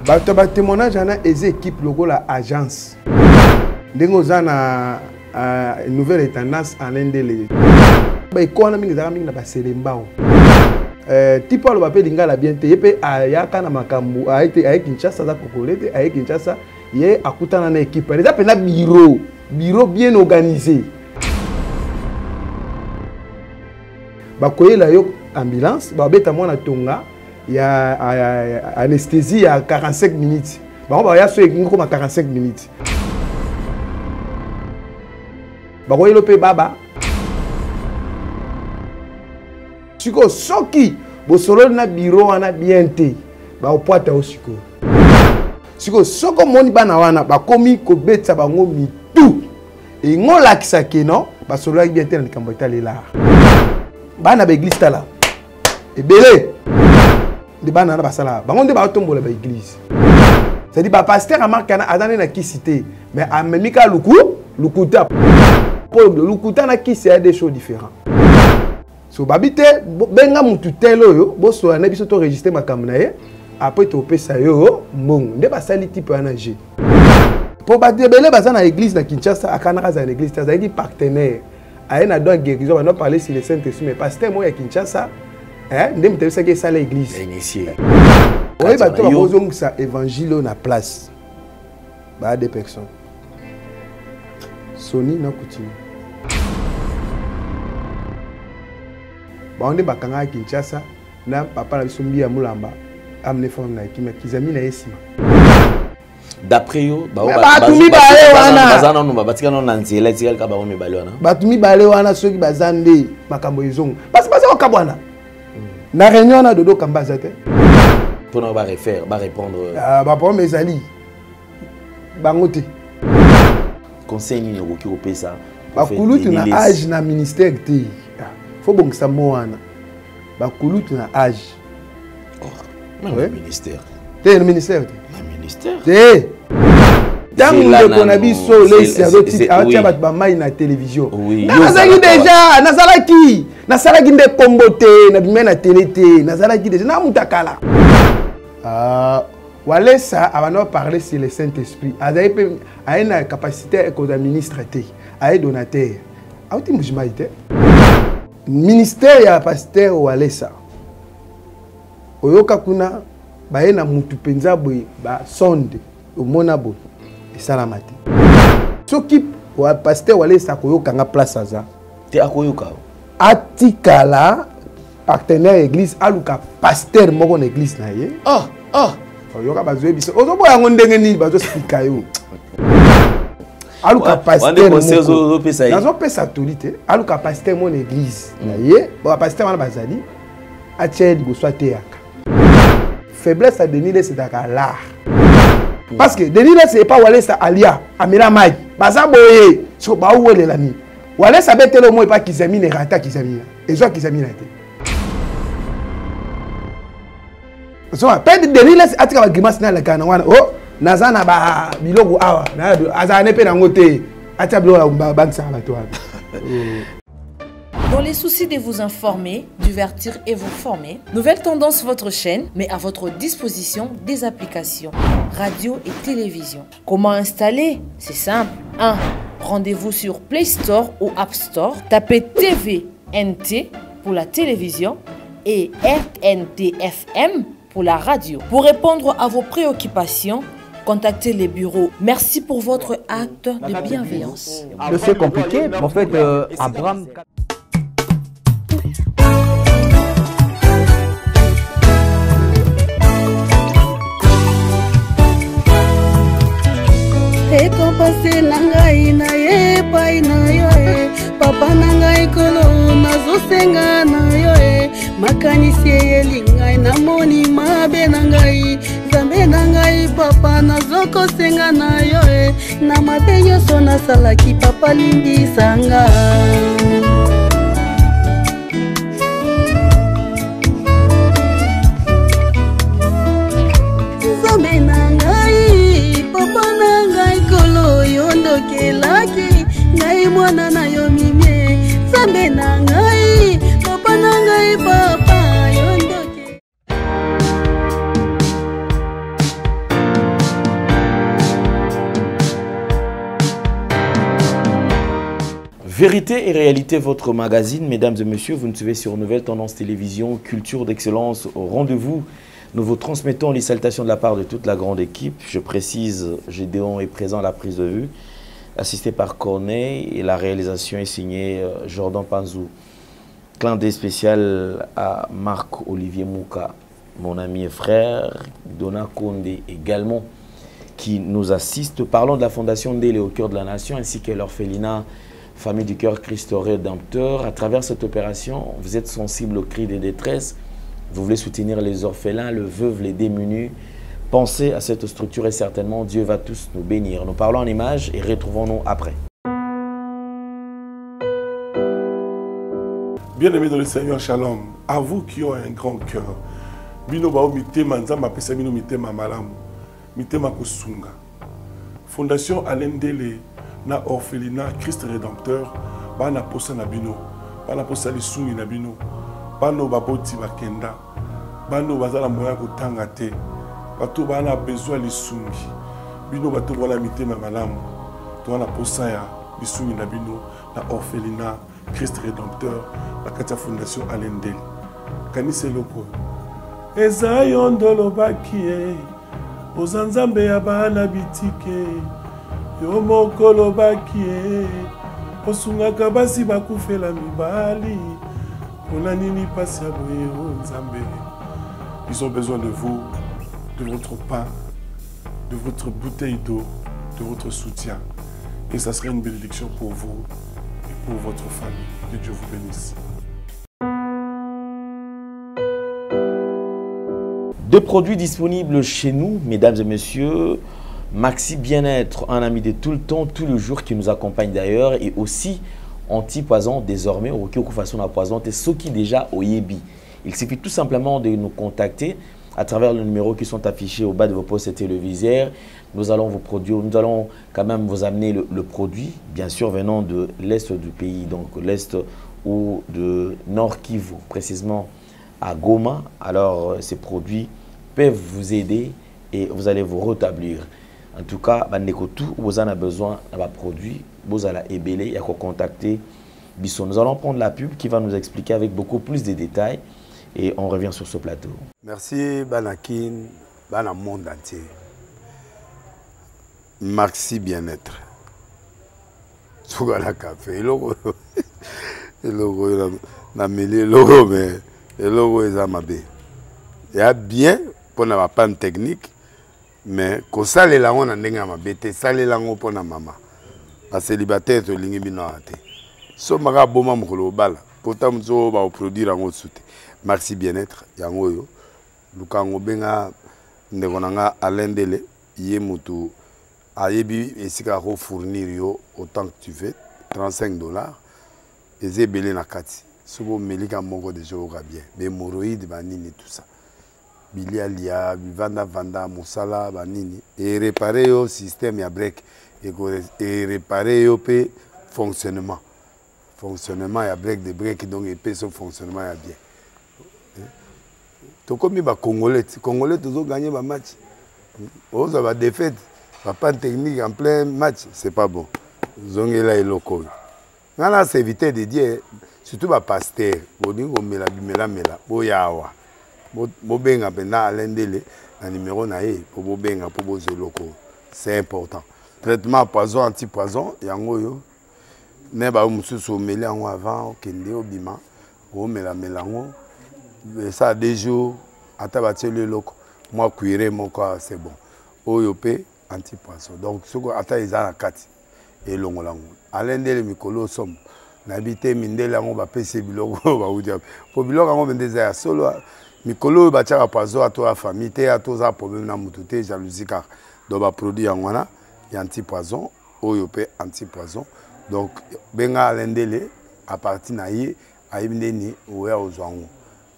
Ba témoignage ana eze équipe logo la agence. Ndengo zana nouvelle tendance en indélé. Ba ikona mingi zaka mingi na ba selembao. Tipo lo bape lingala bien te yepe ayaka na makambu a Kinshasa za kokolete a Kinshasa ye akutana na équipe. Les appels na bureau bien organisé. Ba koyela yo ambulance ba beta mwana tonga ya anesthésie à 45 minutes. Ba ba ya so ekingo comme 45 minutes. Ba koyelo pe baba Siko soki bosolo na bureau wana bien te ba opwata osiko. Siko soko moni bana wana ba komi ko betsa bango mitu. E ngola kisake no ba solo bien te na likambo italela. Bana ba église tala. Ebele. De bana na basala. Bango nde ba tombola ba église. Ça dit ba pasteur amarkana adane na kisité mais amemika lukuta. Pour lukuta na kisi a des choses différentes. So babite benga mutu telo yo boso na biso to register makamna ye après to pesa yo mbongo nde basali type anager pour badebele baza na église na Kinshasa akana za na église ça dit partenaire aena donc guérison on a parlé sur le Saint-Esprit mais pasteur moi ya Kinshasa nde mtebisa ke sala église initié oui bato bazong sa évangile na place ba des personnes Sony na continue. On est bakanga Kinshasa na papa na bisumbi ya mulamba amne femme na ekima kizami na esima d'après yo batumi bale wana bazana no batika no nanzela tika ka ba mi bale wana batumi bale wana soki bazande makambo ezongo parce que okabwana na réunion na dodo kambaza te pour na ba refaire ba répondre ba problème ezali bangote conseil ni ngoki opesa bakulutu na âge na ministère te faut bon que ça moana bakulutu na âge le ministère le ministère le ministère dans le konabiso les adoti atia bat ba mai na télévision nazaki déjà nazalaki nde kombote na bimena télé te nazalaki déjà na mutakala Walesa avant de parler sur le Saint-Esprit a une capacité comme ministre a un donateur a ministère ya pasteur Walesa oyoka kuna ba na mutu penza boy ba sonde omona boy esalamate soki wa pasteur Walesa koyoka nga place aza te akoyoka atikala partenaire église aluka pasteur moko na église na ye oyoka bazwe biso ozoboya ngo ndenge nini bazo spika yo aluka pasteur nazo pesa autorité aluka pasteur mon église na ye ba pasteur wana bazali atie liboso te yaka faiblesse à Denile c'est daka l'art parce que Denile c'est pas Walesa alia amela mai baza boye so ba uwelela ni Walesa betelo mo pas kizami ne rata kizami ezo kizami na te so peut Denile atika ba grimace na la kana wana nazana ba bilogo awa na azane pe na ngote atia bilogo ba bansa ba to. Dans les soucis de vous informer, divertir et vous former, Nouvelle Tendance, votre chaîne, met à votre disposition des applications, radio et télévision. Comment installer? C'est simple. 1. Rendez-vous sur Play Store ou App Store. Tapez TVNT pour la télévision et RNTFM pour la radio. Pour répondre à vos préoccupations, contactez les bureaux. Merci pour votre acte de bienveillance. C'est compliqué, en fait, Abraham... Eko pase nangai na ye pai na yo papa nangai kolo nazo senga na yo makanisi elingai na moni mabe nangai zambe nangai papa nazo ko senga na yo na mabe nyonso nasalaki papa limbisanga zambe nangai papa nangai kolo yondo kelaki ngai mwana na yo mimie zambe nangai papa nangai papa yondo ke Vérité et réalité, votre magazine, mesdames et messieurs, vous nous suivez sur Nouvelle Tendance Télévision, culture d'excellence au rendez-vous. Nous vous transmettons les salutations de la part de toute la grande équipe. Je précise, Gédéon est présent à la prise de vue, assisté par Corneille, et la réalisation est signée Jordan Panzou. Clin d'œil spécial à Marc-Olivier Mouka, mon ami et frère, Dona Kondé également, qui nous assiste. Parlons de la Fondation Ndélé au cœur de la nation, ainsi que l'orphelinat Famille du Cœur Christ Rédempteur. À travers cette opération, vous êtes sensible aux cris des détresses. Vous voulez soutenir les orphelins, les veuves, les démunis. Pensez à cette structure et certainement Dieu va tous nous bénir. Nous parlons en images et retrouvons-nous après. Bien-aimés dans le Seigneur, shalom. À vous qui ont un grand cœur. Bino bao mitema nzamba pesa bino mitema malamu. Mitema kusunga. Fondation Alain Ndélé na orphelinat Christ Rédempteur bana posa na bino. Bana posa lisungi na bino. Bano baboti bakenda. Bano bazala moya kotanga te. Bato bana besoin lisungi. Bino bato bana mitema malamu. To bana posa ya lisungi na bino na orphelinat Christ Rédempteur, la Katia Fondation Alain Ndélé. Kanise loko. Eza yondolo bakie, ozanzambe ya bana bitike, yo mokolo bakie, osungaka basi bakufela mibali, pona nini pasi ya boye o nzambe. Ils ont besoin de vous, de votre pain, de votre bouteille d'eau, de votre soutien. Et ça serait une bénédiction pour vous. Pour votre famille. Que Dieu vous bénisse. Deux produits disponibles chez nous, mesdames et messieurs. Maxi Bien-être, un ami de tout le temps, tout le jour, qui nous accompagne d'ailleurs, et aussi anti-poison désormais, au qui façon à poison, et ce qui déjà au Yebi. Il suffit tout simplement de nous contacter à travers le numéro qui sont affichés au bas de vos postes téléviseurs. Nous allons vous produire, nous allons quand même vous amener le produit, bien sûr venant de l'est du pays, donc l'est ou de Nord Kivu, précisément à Goma. Alors ces produits peuvent vous aider et vous allez vous rétablir. En tout cas, tout vous en avez besoin d'un produit, vous allez ébélé, il y a qu'à contacter Bisson. Nous allons prendre la pub qui va nous expliquer avec beaucoup plus de détails et on revient sur ce plateau. Merci Banakin, Bana monde entier. Maxi Bien-être. Sougala café, logo na mêlé logo mais logo est amabé. Il y a bien pour na panne technique mais ko sale la on ndenga mabete sale la ngo pour na mama. Ba célibataire to lingi bino ate. So maka boma mukolo bala. Pourtant zo ba produire ngo soute. Maxi Bien-être yango yo. Lukango benga ndekonanga Alain Ndélé yé mutu ayebi esika ko fournir yo autant que tu veux $35 et zebele na kati sobo melika moko de joga bien des hémorroïdes banini tout ça bilialia vanda musala banini et réparer yo système ya break et réparer yo pe fonctionnement ya break de break donc et pe son fonctionnement ya bien to comme ba congolais toujours gagner ba match on ça va défaite. Pas de technique en plein match, c'est pas bon. Zongela et loco. Nana c'est éviter de dire surtout ba pasteur, bodingo mela boyawa. Bobenga pena Alain Ndélé na numéro na ye pour bobenga pour bozo loco. C'est important. Traitement poison anti-poison yango yo. Ne ba mususu meli yango avant kende obima. O mela ngo. Ça des jours ata ba tele loco. Moi cuire mon corps c'est bon. Oyope anti-poisson. Donc, ce qu'on attend, ils ont la carte. Et l'on l'a. Alain Ndélé, Mikolo, somme. N'habité, Mindé, là, on va payer Biloko. Pour Biloko, on va dire, solo, Mikolo, va tirer à poisson à toi, famille, à tous les problèmes, dans mon tout, jalousie, car, donc, va produire en wana, il y a anti-poison, Oyope, anti-poison. Donc, Benga Alain Ndélé, à partir d'Aïe, Aïbindeni, ou aux Zouango.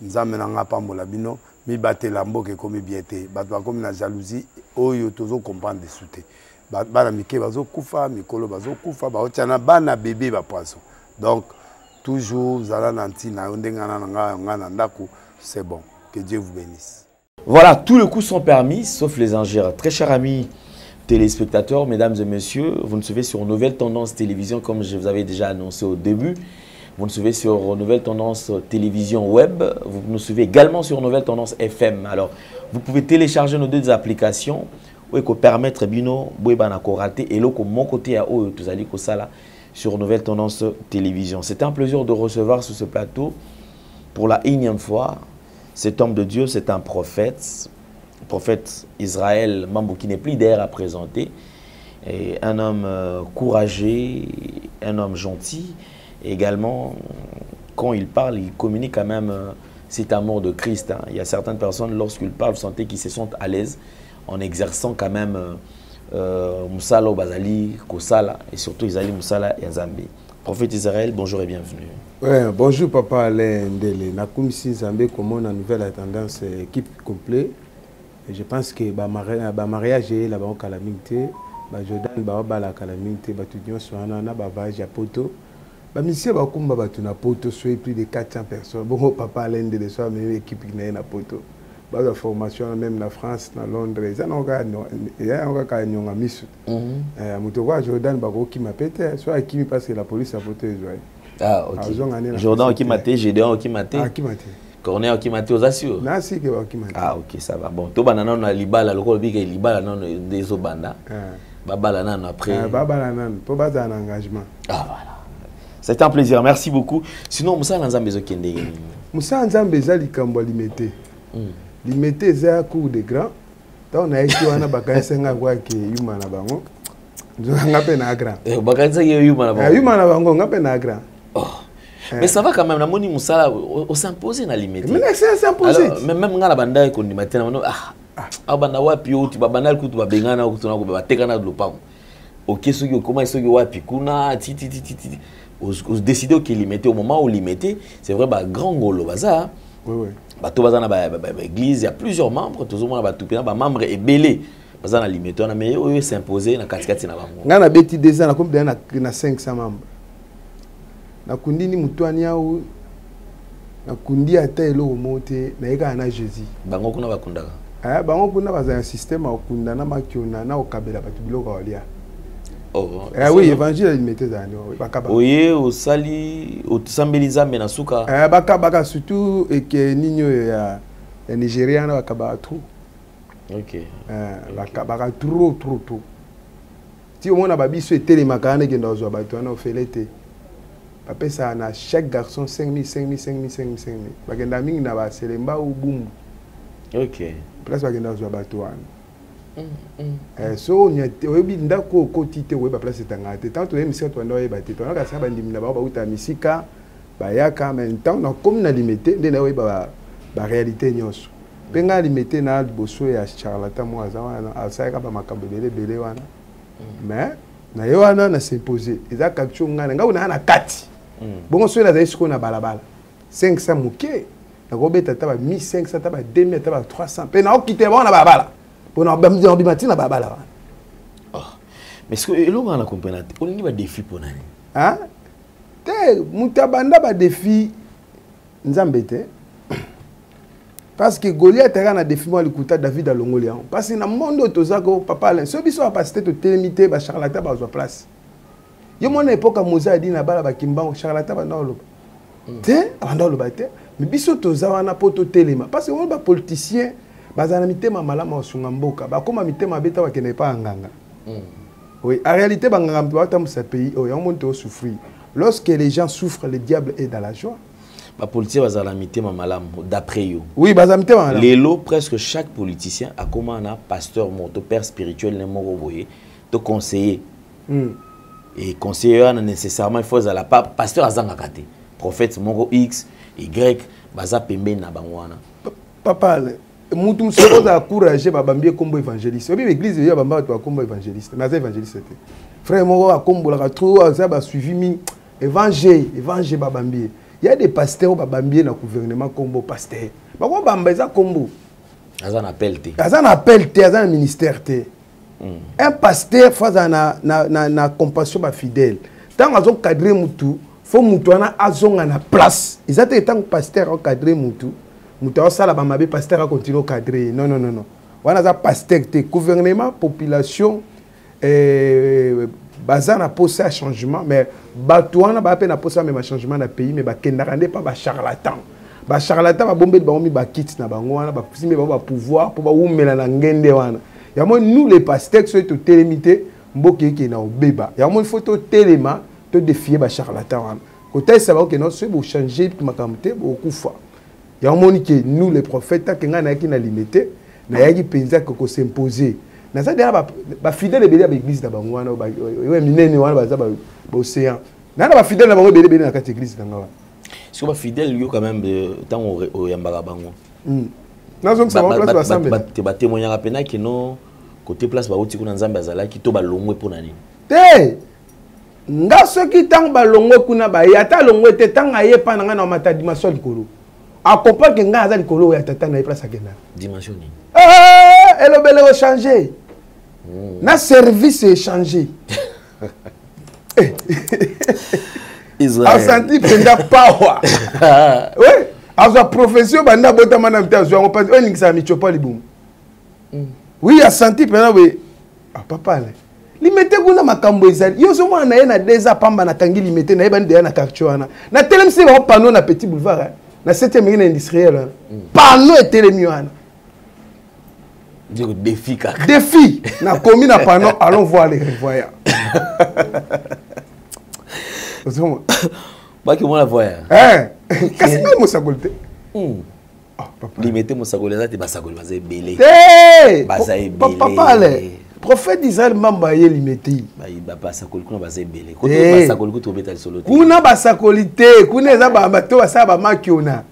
Nous amenons pas mon labino. Mi batte lambo ke komi biete batwa komi na jalousie oyo tozo comprendre de souté bana mike bazo kufa mikolo bazo kufa ba otiana bana bébé ba poisson donc toujours zala nanti na ndengana nga ndako c'est bon que Dieu vous bénisse. Voilà, tous les coups sont permis sauf les ingères. Très chers amis téléspectateurs, mesdames et messieurs, vous nous suivez sur Nouvelle Tendance Télévision, comme je vous avais déjà annoncé au début. Vous nous suivez sur Nouvelle Tendance Télévision Web. Vous nous suivez également sur Nouvelle Tendance FM. Alors, vous pouvez télécharger nos deux applications pour permettre Bino Bouébana Koraté et l'autre mon côté à eux, tous allez ça sur Nouvelle Tendance Télévision. C'est un plaisir de recevoir sur ce plateau pour la énième fois cet homme de Dieu, c'est un prophète Israël Mambou qui n'est plus d'air à présenter, et un homme courageux, un homme gentil. Et également, quand il parle, il communique quand même cet amour de Christ. Hein. Il y a certaines personnes, lorsqu'ils parlent, vous sentez qu'ils se sentent à l'aise en exerçant quand même Moussala Bazali, Kosala, et surtout Isali Moussala et Nzambe. Prophète Israël, bonjour et bienvenue. Ouais, bonjour Papa Alain Ndele. Nakumisi Nzambe, comme on a nouvelle tendance équipe complète. Je pense que le mariage est là-bas en calamité. Jordan ba la calamité, tout soana na bavage à poto. Monsieur Bakumba batuna poto soit plus de 400 personnes. Bon Papa Alain Ndele soit même équipe qui na poto. Ba la formation même en France, dans Londres, ça non ga ka nyonga misu. Mutoko Jordan ba ko ki mapete, soit qui parce que la police a voté Israël. Ah OK. Jordan qui maté, Gédéon qui maté. Ah qui maté. Cornéa qui maté aux assurances. Nasi que qui maté. Ah OK, ça va. Bon, to banana na libala le ko bi ke libala non des obanda. Babala nan après. Babala nan, pour baza un engagement. Ah voilà. C'était un plaisir, merci beaucoup. Sinon Moussa Nzambe zo kende. Moussa Nzambe za likambo limité. Limité za cour de grand. Donc na eki wana bakasenga kwa ki yuma na bango. Ngape na grand. Bakasenga yuma na bango. Yuma na bango ngape na grand. Oh. Mais ça va quand même, la moni Moussa au s'imposer na limité. Mais c'est s'imposer. Même ngala banda ko ni matena ah banda wapi uti babana kutu babengana kutuna ko batekana lopango. OK soki comment soki wapi kuna ti os décider qu'il limité au moment où limité, c'est vrai ba grand golo bazar. Oui. Bato bazana ba église, il y a plusieurs membres, tout le monde ba tupina ba membre est belé. Bazana limité on a mais eux s'imposer na katikati na bango. Ngana beti 2 ans na combien na 500 membres. Na kundini mutwani au na kundi ata elo monte na eka na Jésus. Bango kuna bakundaka. Bango kuna baza un système okunda na makiona na okabela batu biloko walia. Oh. Oui, évangile limité zano bakaba. Oye osali otsambeliza mena suka. Baka surtout et que ninyo ya Nigeria na bakaba trop. OK. Baka trop. Si on a babiso etele makana ke ndozo batu na ofelete. Papa ça na chaque garçon 5000. Bagenda mingi na ba selemba ou boum. OK. Place bagenda zo batu wana. So nya oyebi ndako kotite oyeba place tangate tant to émission to ndoyeba te to na ka bandimi na ba uta misika bayaka mais tant na comme na limité de na oyeba ba réalité nyonso penga limité na boso ya charlatan mo azawana asaka ba makambo belé wana mais na yo wana na s'imposer eza capture ngana nga una na kati bongo so la zaisiko na balabala 500 muke na kobeta taba 1500 taba 2000 taba 300 pe na okite ba na balabala. Pour nous bimatina babala. Oh. Mais ce que l'on a compris, on y va défi pour nani. Hein? Te mutabanda ba défi nzambete. Parce que Goliath a un défi moi l'écouter David à Longolia. Parce que dans le monde tozako papa Alain, ceux qui sont à passer te télémité ba charlatan ba place. Yo mon époque à Moza dit na bala ba kimbango charlatan ba ndolo. Te ndolo ba te. Mais biso tozawa na poto téléma parce que on ba politicien bazana mitema malama osunga mboka bakoma mitema beta bakene pa nganga. Oui, en réalité banganga mboka dans ce pays on monte au souffrir. Lorsque les gens souffrent, le diable est dans la joie. La politique bazana mitema malama d'après yo. Oui, bazana mitema malama. Lelo presque chaque politicien a comme un pasteur monto père spirituel ne moko boye te conseiller. Et conseiller nécessairement il faut à la pasteur azanga kate. Prophète moko X Y baza pembe na bangwana. Papa mutu msoko za encourager babambie kombo évangéliste. Obi l'église ya bamba to kombo évangéliste. Mais évangéliste c'était. Frère moko akombo la trop ça ba suivi mi évangile babambie. Il y a des pasteurs babambie na gouvernement kombo pasteur. Bako bamba za kombo. Azan appel te. Azan appel te, azan ministère te. Un pasteur faut na compassion ba fidèle. Tant azon cadrer mutu, faut mutu na azonga na place. Ils étaient tant pasteur cadrer mutu. Mutu sala bamabe pasteur a continuer cadrer. Non. Wana za pasteur te gouvernement population baza na posa ya changement mais bato wana bape na posa même changement na pays mais bakendaka nde pa ba charlatan babombeli bango mi bakiti na bango wana basimbi bango bapouvoir mpo bawumela na ngende wana yango nous les pasteurs soki totelemi te mboka eke na obeba yango il faut totelema todefie bacharlatan wana kotalisa bango ke non soki bochange makambo te bokufa yango moni ke nous les prophètes tanke ngai nayaki na limite nayaki mpenza kokos'impose naza deya bafidèle ebele ya baeglise na bango wana minene wana baza baocéan nana bafidèle na bango ebele na kati ya église na nga wana Est-ce que va fidèle yo quand même de temps au yambara bango. Nazongisa ba place basambe. Ba témoigner pena que non côté place ba oti kuna nzambe azala ki to ba longwe pona nini. Te. Nga soki tang ba longwe kuna ba yata longwe te tang aye pa nga na mata dimension likolo. Accompagne que nga aza likolo ya tata na place akena. Dimension ni. Elobele o changer. Na service est changé. A senti penda power. Oui. A sa profession banda bota mana mtazo on passe on ngisa michopa libum. Oui, a senti penda we. Ah papa là. Limete kuna makambo ezali. Yo so mwana na deza pamba na tangi limete na yeba ndeya na quartier wana. Na telemsi ba panneau na petit boulevard. Na 7e mine industriel. Panneau et telemi wana. Dieu défi kaka. Défi. Na commis na panneau, allons voir les revoyants. Pas que moi la voyais. Qu'est-ce que moi ça golte? Limiter mon sagolé là, tu vas sagolé, vas y belé. Papa le prophète d'Israël mamba yé limité. Bah pas sagolé, kuna vas y belé. Quand tu vas sagolé, tu vas solo. Kuna ba sakolité, kuna za ba bato sa ba makiona.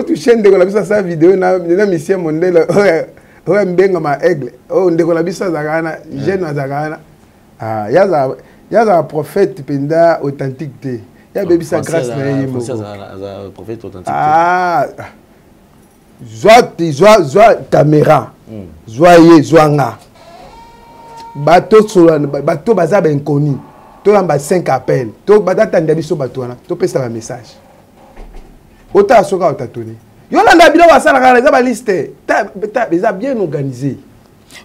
Tu chaîne de la bisa sa vidéo na mission mondele. Ouais mbenga ma aigle. Oh ndeko la bisa zagana, jeune zagana. Ah yaza prophète penda authentique te. Ya bebi sa grâce na yimo. Prophète authentique. Ah. Zoa caméra. Zoa nga. Bato baza ba inconnu. To yamba 5 appels. To badata ndabiso bato wana. To pesa ba message. Ota soka otatoni. Yolanda bilo basala kana za ba liste. Ta bien organisé.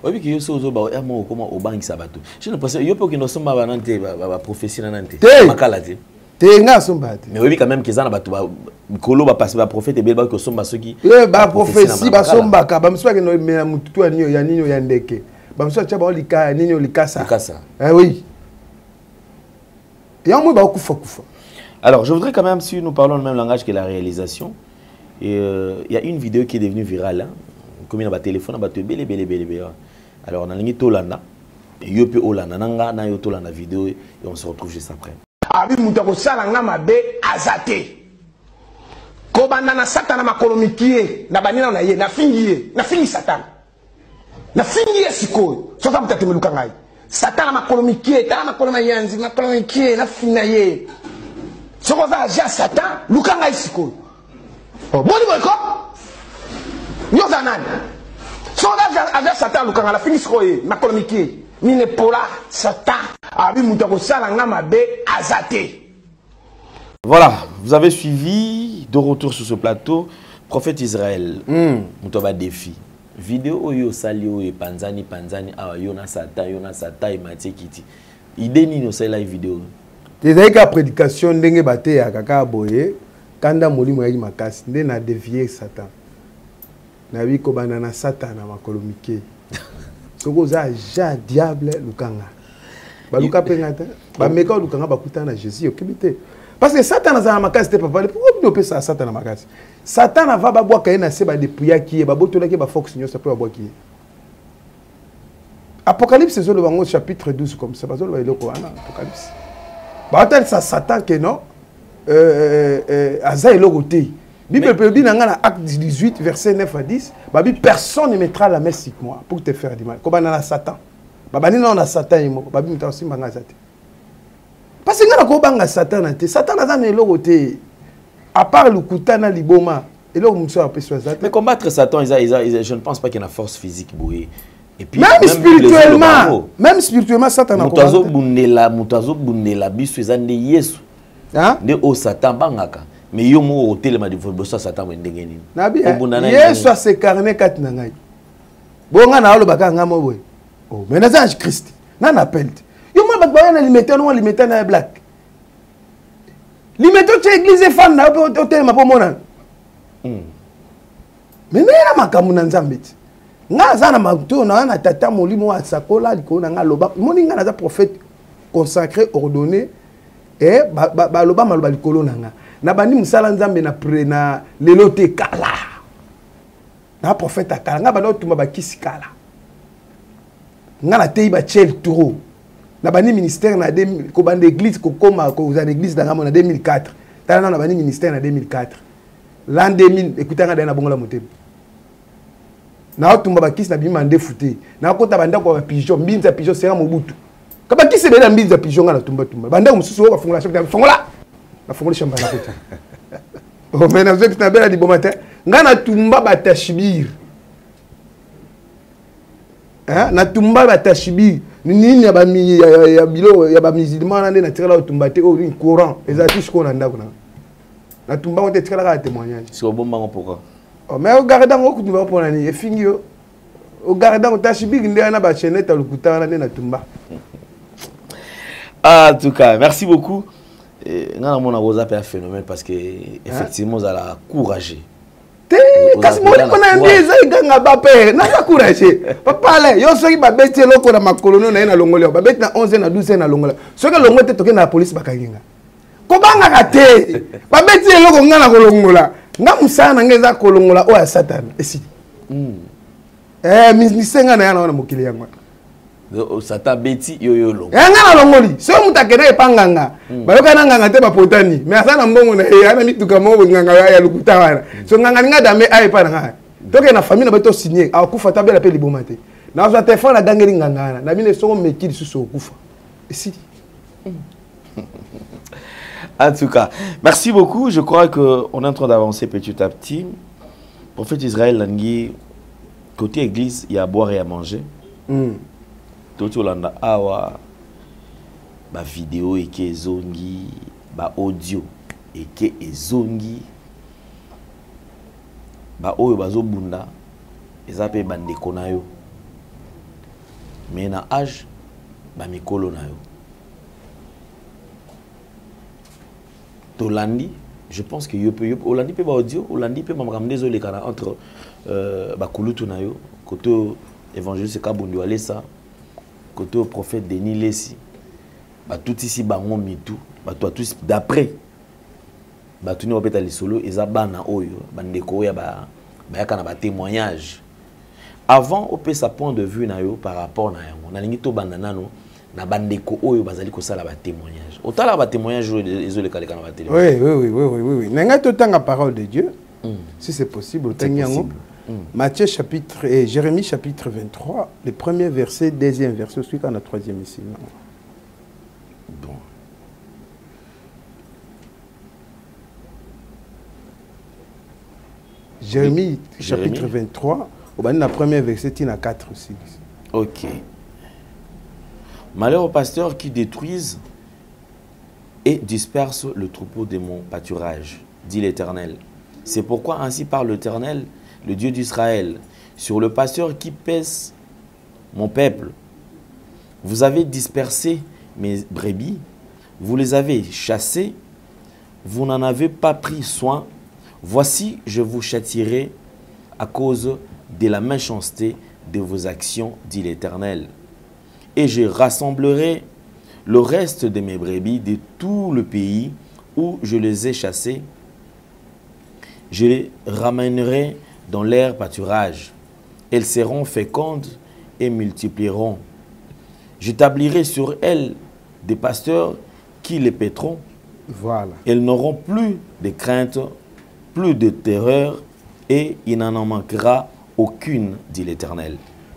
Oui, que yo so ba mo comment au bank sabato. Je ne pense yo pe que nous sommes ba nante ba professionnel nante. Makala te. Te nga somba te. Mais oui quand même que ça na bato ba mikolo ba passer ba prophète be ba que somba soki. Ba prophétie ba somba ka ba mswa ke no me mututu anyo ya ninyo ya ndeke. Ba mswa cha ba olika ninyo likasa. Likasa. Oui. Et on ba kufa. Alors, je voudrais quand même, si nous parlons le même langage que la réalisation, il y a une vidéo qui est devenue virale, hein, comme il y a un téléphone, belé. Alors, on a une Tolanda, Yope Olanda, Nanga, Yope Olanda vidéo, et on se retrouve juste après. Abi mutako sala ngama be azate. Ko banda na satana makolomikie, na banina na ye, na fingi satana. Na fingi siko, so ça peut-être me lukangai. Satana makolomikie, ta makoloma yanzi, makolomikie, na finaye. Ce qu'on va agir à Satan, Lukanga isiko. Bon, il y a un ce qu'on va agir à Satan, Lukanga, la fin iskoye, ma colomiki, mine pola, Satan, abi moutako salangama be azate. Voilà, vous avez suivi, de retour sur ce plateau, prophète Israël, Moutoba défi. Vidéo yo salio et panzani, ah yona Satan, et Mathieu Kiti. Idée ni no c'est la vidéo. Les cas prédication ndenge baté ya kaka boye kanda molimo ya makasi nde na dévier Satan na bi ko banana Satan na makolomike soko za ja diable lukanga ba luka pengata ba meka lukanga ba kutana Jésus okibité parce que Satan za makasi te papa pourquoi nous peut ça Satan na makasi Satan va ba bwa kaina se ba depuya ki ba botola ki ba fox nyo ça peut ba bwa ki Apocalypse zo le bango chapitre 12 comme ça ba zo le loko ana Apocalypse Batel ça Satan que non Aza elogoté. Bible peut dire dans acte 18 verset 9 à 10, babi personne ne mettra la main sur moi pour te faire du mal. Comme dans Satan. Babani non na Satan imo, babi muta aussi manga zate. Parce que na ko banga Satan ante, Satan aza na elogoté. À part le kutana liboma, eloko muso a peso zate. Mais combattre Satan, je ne pense pas qu'il y a une force physique bouée. Et puis, même spirituellement, Satan a Mutazo Bundela, bisu ezande Yesu. Ne o Satan bangaka. Mais yo mo hotel ma divorce Satan wendengeni. Nabi. Yesu a se carnet kat na ngai. Bonga na alo baka ngamo boy. Oh, mais naza Ange Christ. Nan appelle. Yo moi ba ba na limiter no limiter na black. Limiter tu église fan na hôtel ma po mona. Mais na makamu na Nzambe. Nga za na mato na tata molimo wa sakola liko na nga loba. Moni nga na za prophète consacré ordonné et ba loba maloba likolo na nga. Na bandi musala Nzambe na lelo te kala. Na prophète akala nga bando tumba ba kisi kala. Nga na tei ba chel turo. Na bandi ministère na ko bande église ko koma ko za église na nga na 2004. Tala na bandi ministère na 2004. L'an 2000 écoutez nga na bongola motema. Na tumba ba kisi na bima ndefuté. Na kota banda ko ba pigeon, mbinza pigeon sera mobutu. Ka ba kisi be na mbinza pigeon nga na tumba. Banda mususu ko fongola chef fongola. Na fongola chamba na kota. Oh mais na zeki na bela di bon matin. Nga na tumba ba tashbir. Hein? Na tumba ba tashbir. Nini ya ba mi ya bilo ya ba musulman na tirala tumba te o courant. Ezati ko na ndako na. Na tumba on te tirala ka témoignage. C'est au bon moment pourquoi? Oh mais au gardant ko kutumba pona ni efingio. Au gardant tashbir ndé na ba chenette lukuta na tumba. En tout cas, merci beaucoup. Nga mona woza pe un phénomène parce que effectivement vous allez courager. Kasi moni kona ndiza iganga ba pe na courager. Papa le yo soki ba beti loko na makolono na ina longola. Ba beti na 11 na 12 na longola. Soki longote toke na police bakanginga. Ko banga kate. Ba beti loko nga na kolongola. Nga musana ngeza kolongola o ya Satan. Esi. Misenga na yana na mokili yango. Satan beti yo longo. Nga na longoli. So mutakene epanganga. Ba yoka na nganga te ba potani. Mais asana mbongo na yana mituka mo nganga ya lukuta wana. So nganga nga dame ai pa nga. Toke na famille na beto signer. Akufa tabela pe liboma te. Na zo téléphone na gangeli nganga na bine soko meki lisusu okufa. Esi. En tout cas, merci beaucoup. Je crois qu'on est en train d'avancer petit à petit. Prophète Israël Langui, côté église, il y a à boire et à manger. Tout Olanda awa ba vidéo et que zongi, ba audio et que zongi, ba oyo bazo bunda, ezape bandeko na yo. Mais na âge ba mikolo na yo. Tolandi, je pense que Olandi peut ba audio, Olandi peut m'amram désolé kana entre ba kulutu na yo, côté évangéliste Kabundi Walesa, côté prophète Denis Lessi, ba tout ici bango mitou, ba toi tous d'après ba tout ni opeta li solo ezaba na oyo, bandeko ya ba yaka na ba témoignage. Avant au sa point de vue na yo par rapport na yango, na lingi to bandana no na bandeko oyo bazali ko sala ba témoignage. Otala ba témoignage ezole kaleka na ba télé. Oui. Nanga to tanga parole de Dieu. Si c'est possible, otanyango. Matthieu chapitre et Jérémie chapitre 23, le premier verset, deuxième verset, celui qu'on a troisième ici. Bon. Jérémie chapitre 23, on a le premier verset, il y a 4 aussi. Ok. Malheur aux pasteurs qui détruisent et dispersent le troupeau de mon pâturage, dit l'Éternel. C'est pourquoi ainsi parle l'Éternel, le Dieu d'Israël, sur le pasteur qui pèse mon peuple. Vous avez dispersé mes brebis, vous les avez chassées, vous n'en avez pas pris soin. Voici, je vous châtierai à cause de la méchanceté de vos actions, dit l'Éternel. Et je rassemblerai le reste de mes brebis de tout le pays où je les ai chassées. Je les ramènerai dans leur pâturage. Elles seront fécondes et multiplieront. J'établirai sur elles des pasteurs qui les paîtront. Voilà. Elles n'auront plus de crainte, plus de terreur, et il n'en manquera aucune, dit l'Éternel.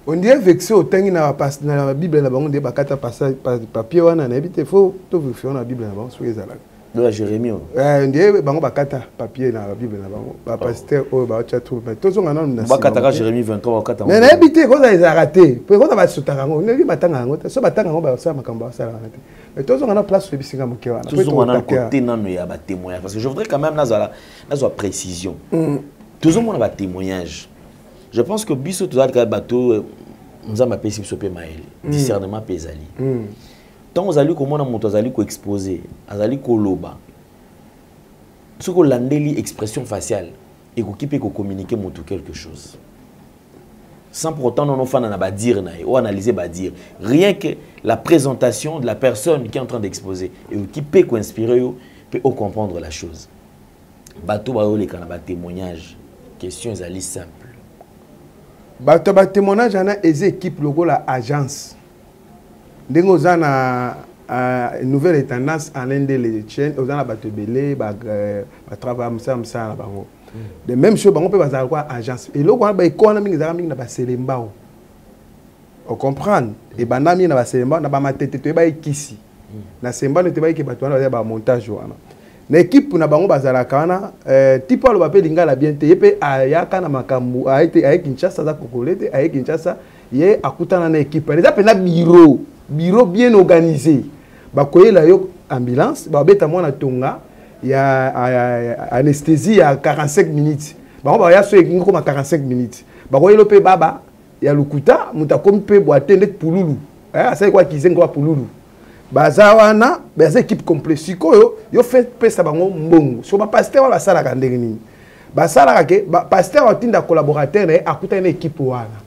On dirait vexé au temps na la Bible na bango de bakata papier wana na habite faut to vérifier na Bible na bango sur les alac. De la Jérémie. On dirait bango bakata papier na la Bible na bango ba pasteur o ba cha tout mais to zonga na bakata Jérémie 23 bakata. Mais na habite ko za les raté. Pe ko ba sotanga ngo ne batanga ngo so batanga ngo ba sa makamba sa na te. Mais to zonga na place le bisinga moke wana. To zonga na côté nano ya ba témoignage parce que je voudrais quand même na précision. To zonga na ba témoignage. Je pense que biso to za ka bateau nous avons appelé Sipsopé Maël, discernement Pézali. Tant vous allez comment on a exposé, vous allez loba. Ce qu'on a expression faciale et qui peut communiquer quelque chose. Sans pour autant non fan na dire ou analyser dire. Rien que la présentation de la personne qui est en train d'exposer et qui peut inspirer peut comprendre la chose. Bateau ba les kana témoignage. Question est simple. Bateau ba témoignage ana les équipes logo la agence. Ndengo zana nouvelle tendance en l'un des chaînes aux ana bateau belé ba travail ça na bango. De même chose bango peut bazala quoi agence et logo ba ikona mingi zala mingi na ba selembao. On comprendre et banami na ba selembao na ba matete to ba ikisi. Na semba ne te ba ke bato na ba montage wana. L'équipe na bango bazala kana tipo lo bape lingala bien te yepe ayaka na makambu aye Kinshasa za kokolete aye Kinshasa ye akutana na équipe les appela bureau bien organisé bakoyela yo ambulance ba beta mona tonga ya anesthésie à 45 minutes bango ba ya so ngiko ma 45 minutes bakoyelo pe baba ya lukuta mutakomi pe boate net pululu asa kwa kizengo wa pululu bazawana baza équipe complète sikoyo yo fait pesa bango mbongo so ba pasteur ba sala ka ndenge nini ba sala ke pasteur otinda collaborateur na akuta na équipe wana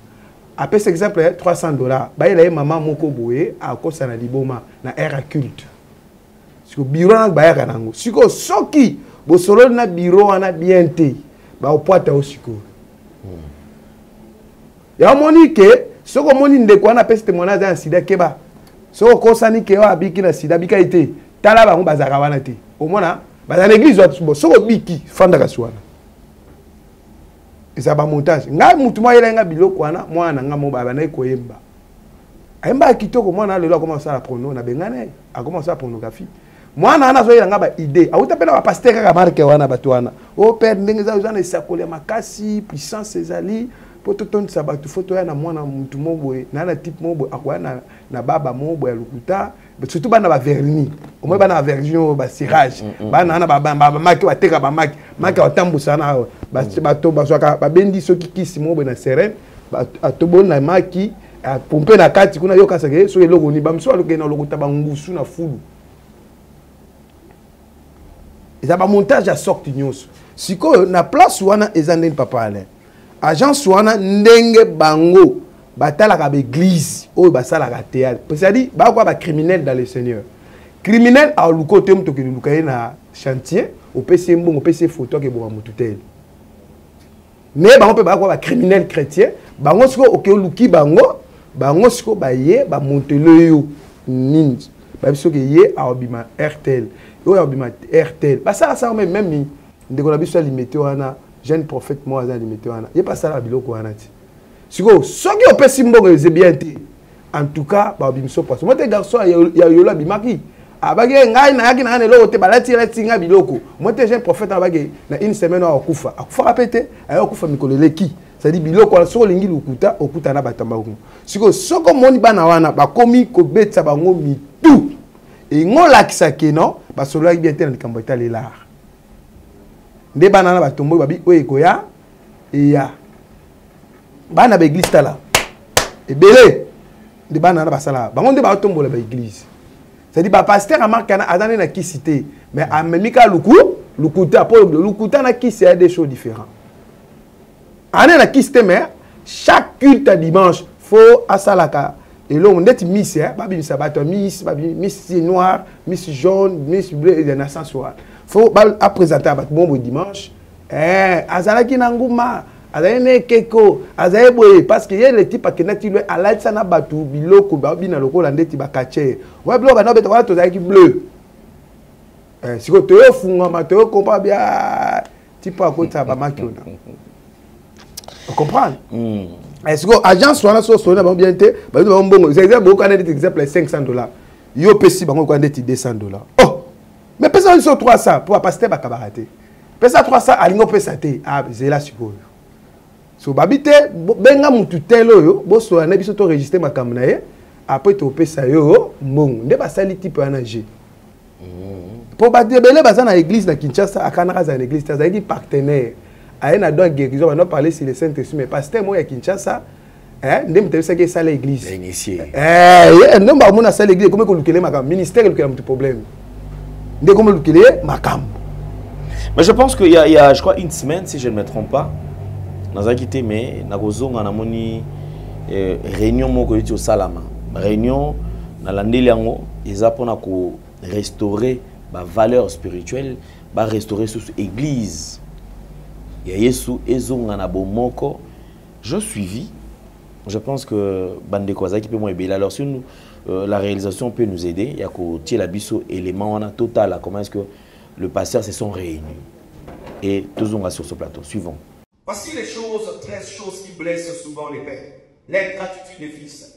après cet exemple $300 ba ila maman moko boye akosa na liboma na era culte siko bureau na ba ya nango siko soki bo solo na bureau wana bien te ba opwata o siko ya monike soko moni ndeko wana peste témoignage ya sida keba so kosani ke wa biki na sida bika ite tala bango bazaka wana te omona bazana église wa so biki fanda kaswana eza ba montage nga mutu mo yelenga biloko wana mwana nga mo baba na koyemba ayemba kitoko mwana lelo akoma sala porno na bengane akoma sala pornographie mwana ana zo yelanga ba idée auta pena ba pasteur ka marque wana batwana o père ndenge za uzana isakole makasi puissance ezali poto ton sabatu photo ya na mwana mutu moboye na type moboye akwana na baba moboye lukuta surtout bana ba vernis au moins bana version ba cirage bana na ba maki wa teka ba maki otambusa na ba to ba soka ba bendi soki kisi moboye na serene ba atobo na maki a pomper na kati kuna yo kasake so eloko ni ba mso aloke na lokuta ba ngusu na fulu eza ba montage ya sorti nyonso sikoyo na place wana eza ndeni papa ale agence wana ndenge bango batalaka ba église oyo basalaka théâtre c'est-à-dire bakwa ba criminel dans le Seigneur criminel a luko te muto ke lukaye na chantier au PC mbongo PC photo ke bo mututel mais bango pe bakwa ba criminel chrétien bango siko oke luki bango siko baye ba montelo yo nini ba biso ke ye a obima RTL yo a obima RTL basala ça même ndeko na biso limité wana jeune prophète moi à limité wana il pas ça la biloko wana ti siko soki opesi mbongo c'est bien ti en tout cas ba bimso parce moi te garçon ya yola bimaki abagi ngai na yaki na lelo te balati nga biloko moi te jeune prophète abagi na une semaine akufa rapete ayo akufa mikoleleki ça dit biloko so lingi lukuta okuta na batamba ko siko soko moni bana wana ba komi ko betsa bango mitu et ngola kisake non ba solo bien te na likambo italela nde bana na batombo babi oye koya ya bana ba église tala ebele nde bana na basala bango nde ba tombola ba église c'est dit ba pasteur amarka na adane na kisité mais amemika lukuta pour lukuta na kisi a des choses différents ane na kisité mais chaque culte à dimanche faut asalaka et l'homme ndeti miss babi sabato miss noir miss jaune miss bleu et na sensual faut à présenter à bon dimanche azalaki na nguma azane keko azaye boye parce que yele type akenati le alaitsa na batu biloko babina lokola ndeti bakache wa biloko na beta wala tozaki bleu siko to funga ma to comprend bien type akota ba makiona on comprend est-ce que agence soit so so na bien te ba mbongo c'est beaucoup un exemple $500 yo pesi bango ko ndeti $200 oh mais personne sur 300 pour passer ba kabarate pesa 300 alingo pesa te zela sikoyo so babite benga mutu telo yo boso na biso to enregistrer makambo na ye après to pesa yo mbongo nde basali type na G pour ba debele baza na église na Kinshasa akana za na église tazaki partenaire ayena donc guérison on a parlé sur le Saint-Esprit mais pasteur moi ya Kinshasa hein ndem te saki sala église initié non ba mona sala église comment ko lukele makam ministère lukele un problème ndé comment lukele makam. Mais je pense qu'il y a je crois une semaine si je ne me trompe pas dans un quitté mais na kozonga na moni réunion moko yiti au salama réunion na landeli yango eza pona ko restaurer ba valeur spirituelle ba restaurer sous église ya Yesu ezonga na bomoko je suivi. Je pense que Bande Kwaza qui peut moins aider. Alors si nous, la réalisation peut nous aider, il y a qu'au la biso élément on a total. Comment est-ce que le pasteur se sont réunis et tous on va sur ce plateau. Suivons. Voici les choses, 13 choses qui blessent souvent les pères. L'ingratitude des fils.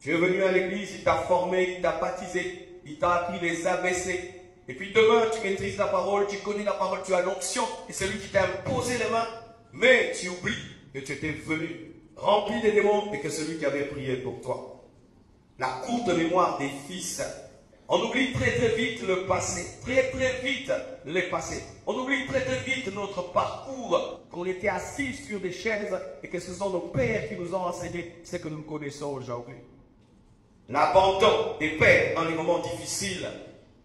Tu es venu à l'église, il t'a formé, il t'a baptisé, il t'a appris les ABC. Et puis demain, tu maîtrises la parole, tu connais la parole, tu as l'onction, et c'est lui qui t'a imposé les mains. Mais tu oublies que tu étais venu rempli des démons et que celui qui avait prié pour toi. La courte mémoire des fils. On oublie très très vite le passé, très très vite les passés. On oublie très très vite notre parcours, qu'on était assis sur des chaises et que ce sont nos pères qui nous ont enseigné ce que nous connaissons aujourd'hui. L'abandon des pères dans les moments difficiles.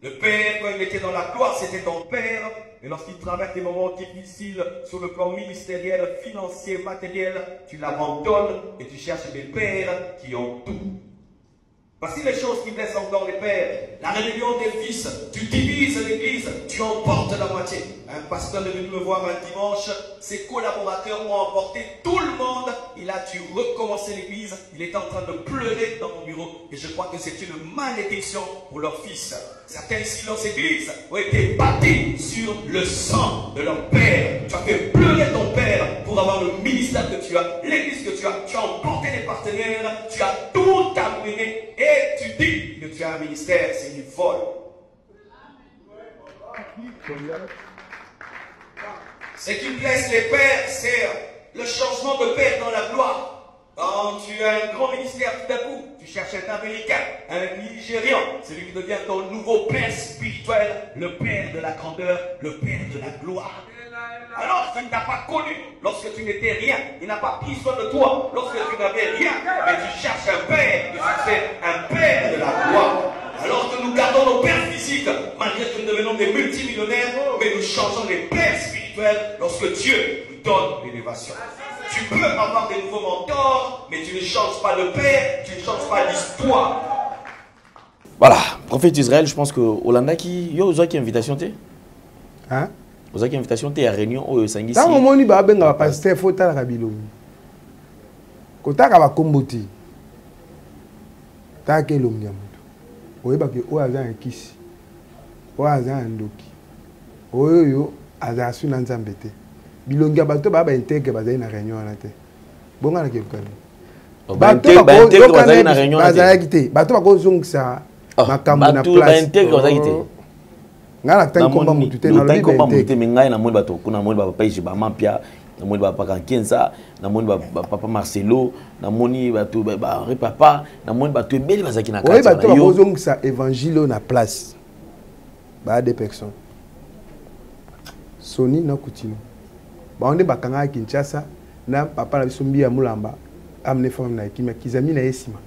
Le père, quand il était dans la gloire, c'était ton père. Et lorsqu'il traverse des moments difficiles sur le plan ministériel, financier, matériel, tu l'abandonnes et tu cherches des pères qui ont tout. Voici les choses qui blessent encore les pères. La rébellion des fils. Tu divises l'église, tu emportes la moitié. Un pasteur est venu me voir un dimanche. Ses collaborateurs ont emporté tout le monde. Il a dû recommencer l'église. Il est en train de pleurer dans mon bureau. Et je crois que c'est une malédiction pour leurs fils. Certains ici dans cette église ont été bâtis sur le sang de leur père. Tu as fait pleurer ton père pour avoir le ministère que tu as, l'église que tu as. Tu as emporté les partenaires. Tu as tout amené. Et tu dis que tu as un ministère, c'est une folle. Ce qui blesse les pères, c'est le changement de père dans la gloire. Quand tu as un grand ministère, tout d'un coup, tu cherches un Américain, un Nigérian, celui qui devient ton nouveau père spirituel, le père de la grandeur, le père de la gloire. Alors, tu ne t'as pas connu lorsque tu n'étais rien. Il n'a pas pris soin de toi lorsque tu n'avais rien. Mais tu cherches un père, tu cherches un père de la gloire. Alors que nous gardons nos pères physiques, malgré que nous devenons des multimillionnaires, mais nous changeons les pères spirituels lorsque Dieu nous donne l'élévation. Tu peux avoir des nouveaux mentors, mais tu ne changes pas de père, tu ne changes pas d'histoire. Voilà, prophète Israël, je pense que Hollanda qui yo qui invitation té. Hein? Vous avez invitation té à réunion au Sangisi. Tant au moni ba benga pasteur faut ta kabilo. Kotaka ba komboti. Ta ke lomnya mutu. Oyeba ke o aza nkisi. O aza ndoki. Oyo yo aza su na nzambe te. Bilongia bato ba intègre bazali na réunion wana te. Bonga na ke kani. Bato ba intègre bazali na réunion wana te. Bazali te. Bato ba ko zongisa makambo na place. Bato ba intègre bazali te. Ngala tan komba mutu te na lobi komba mutu te mengai na moni bato kuna moni ba papa Jiba Mampia na moni ba papa Kenza na moni ba papa Marcelo na moni bato ba papa na moni bato ebeli bazaki na kati. Oui bato ba zongisa évangile na place. Ba des personnes. Soni na Kutino. Baonde bakanga Kinshasa na papa na biso Mbia Mulamba amne femme na ekima kizami na esima.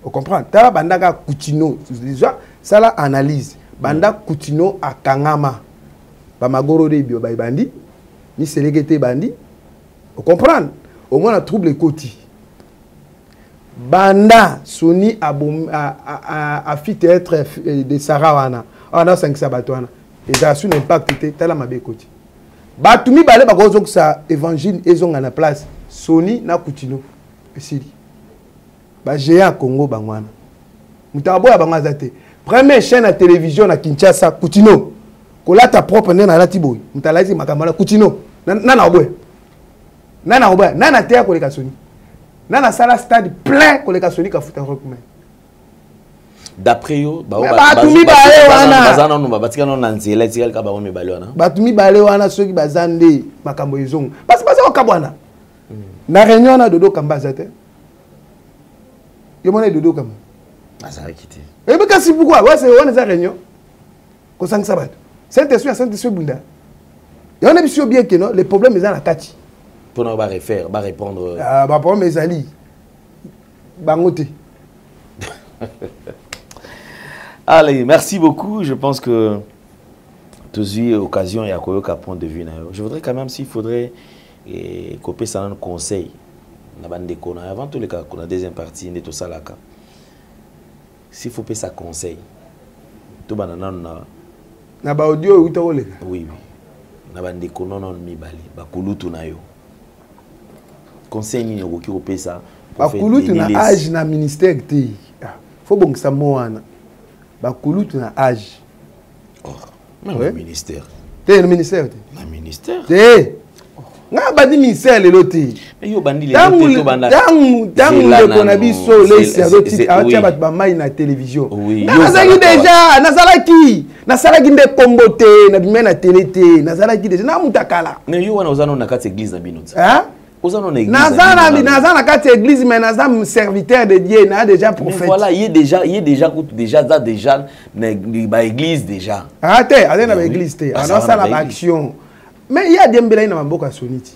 On comprend. Ta bandaka Kutino déjà ça la analyse. Banda Kutino a Kangama. Ba magoro de bio ba bandi. Ni selekete bandi. On comprend. Au moins la trouble koti. Banda Soni a fit être de Sarawana. On a 5 sabatwana. Et ça a su l'impact était tala mabe koti. Batumi balé bakozo que ça évangile ezonga na place. Soni na Kutino. Esili. Ba géant Congo bangwana. Mutabo ya bangwa zate. Première chaîne à télévision à Kinshasa, Kutino. Kola ta propre nena lati boy. Mutalazi makamala Kutino. Nana oboy. Nana oboy. Nana tea koleka Soni. Nana sala stade plein koleka Soni ka futa rock mais. D'après yo, batumi balé wana. Bazana no batika no nanzela tikal ka ba o mibale wana. Batumi balé wana soki bazande makambo ezonga. Parce que baza okabwana. Na réunion na dodo kamba zate. Yomone dodo kamba. Bazara kité. Et bien, c'est pourquoi? Ouais, c'est on est à réunion. Qu'on s'en sabat. Saint-Esprit, Saint-Esprit Bunda. Et on a vu bien que non, les problèmes sont dans la Kati. Pour nous refaire, répondre. Bah pour mes alliés. Bangote. Allez, merci beaucoup. Je pense que tu as eu l'occasion et à quoi point de vue. Je voudrais quand même, s'il faudrait copier ça dans le conseil. Avant tous les cas, qu'on a deuxième partie, tout ça là. S'il faut payer ça conseil, tout le monde na ba audio ou oui oui na ba ndeko non mibali ba kulutu na yo conseil ni ko ki payer ça ba kulutu na âge na ministère te faut bon que ça moana ba kulutu na âge même le ministère le ministère le ministère nga bandi ministère le loté mais yo bandi le loté to banda tangu le kona biso lesi azoti atia bat ba mai na télévision nazaki déjà nazalaki nde kombote na bimé na télé te nazalaki déjà na mutakala mais yo wana ozana na kati église na bino hein ozana na église nazana na kati église mais nazam serviteur de Dieu na déjà prophète voilà il est déjà na ba église déjà te azana ba église te ana sala ba action. Mais il y a des gens qui ont beaucoup de soniti.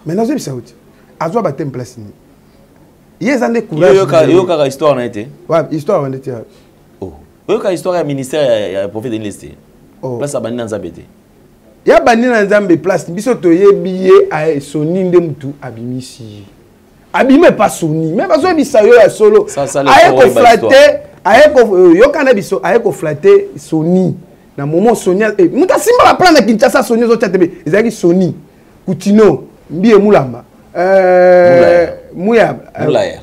Mais nous sommes tous. Azwa ba tem place ni. Yes ande courage. Yo ka histoire na été. Ouais, histoire on était. Oh. Yo ka histoire ya ministère ya prophète de l'Est. Oh. Place abani na Nzambete. Ya bani na Nzambe place biso to yebiye a soni nde mutu abimisi. Abime pas soni. Même bazo bisa yo ya solo. Aye ko flatter, aye ko yo kana biso aye ko flatter soni. Na moment Sonia muta simba la plan na Kinshasa Sonia zo tchatebe ezaki Sony Coutinho Mbie Mulamba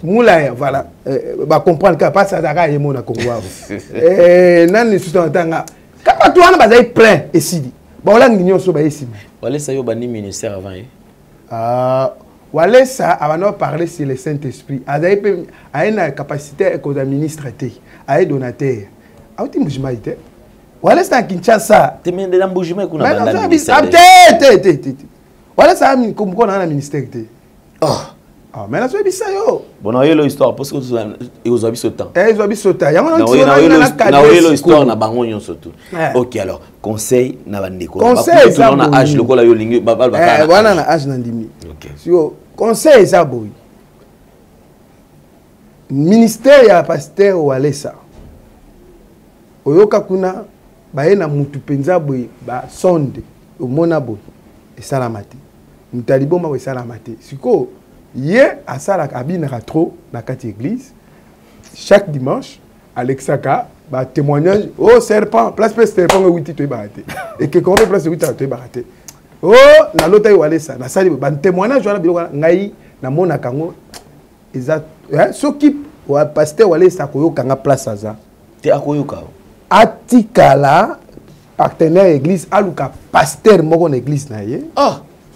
Moulaya voilà ba comprendre que pas ça daka yemo na Congo nani suta tanga kaka tu wana bazai plein esidi ba ola nginyo so ba esidi wale sa yo bani ministère avant wale sa avant parler sur le Saint-Esprit azai pe a une capacité ko administrateur a donateur auti mujimaite wala sa Kinshasa te mende na mbujima kuna banda wala sa comme qu'on a na ministère te mais na so bisa yo bon yo histoire parce que ils ont ce temps ils ont ce temps yango na yo histoire na bango nyonso tout OK alors conseil na bandeko conseil ça na âge lokola yo lingi babal bakana wana na âge na ndimi OK so conseil ça boy ministère ya pasteur Walesa oyoka kuna baye na mutu penza boy ba sonde omona boy esalamate mutaliboma boy esalamate siko ye asala abinaka trop na kati église chaque dimanche Alexaka ba témoignage oh serpent place serpent 8 to barate et que comment place 8 to barate oh na lota Walesa na sali ba témoignage wana biloko ngai na mona kango eza soki wa pasteur Walesa koyoka nga place aza te akoyoka atikala partenaire église aluka pasteur moko na église na ye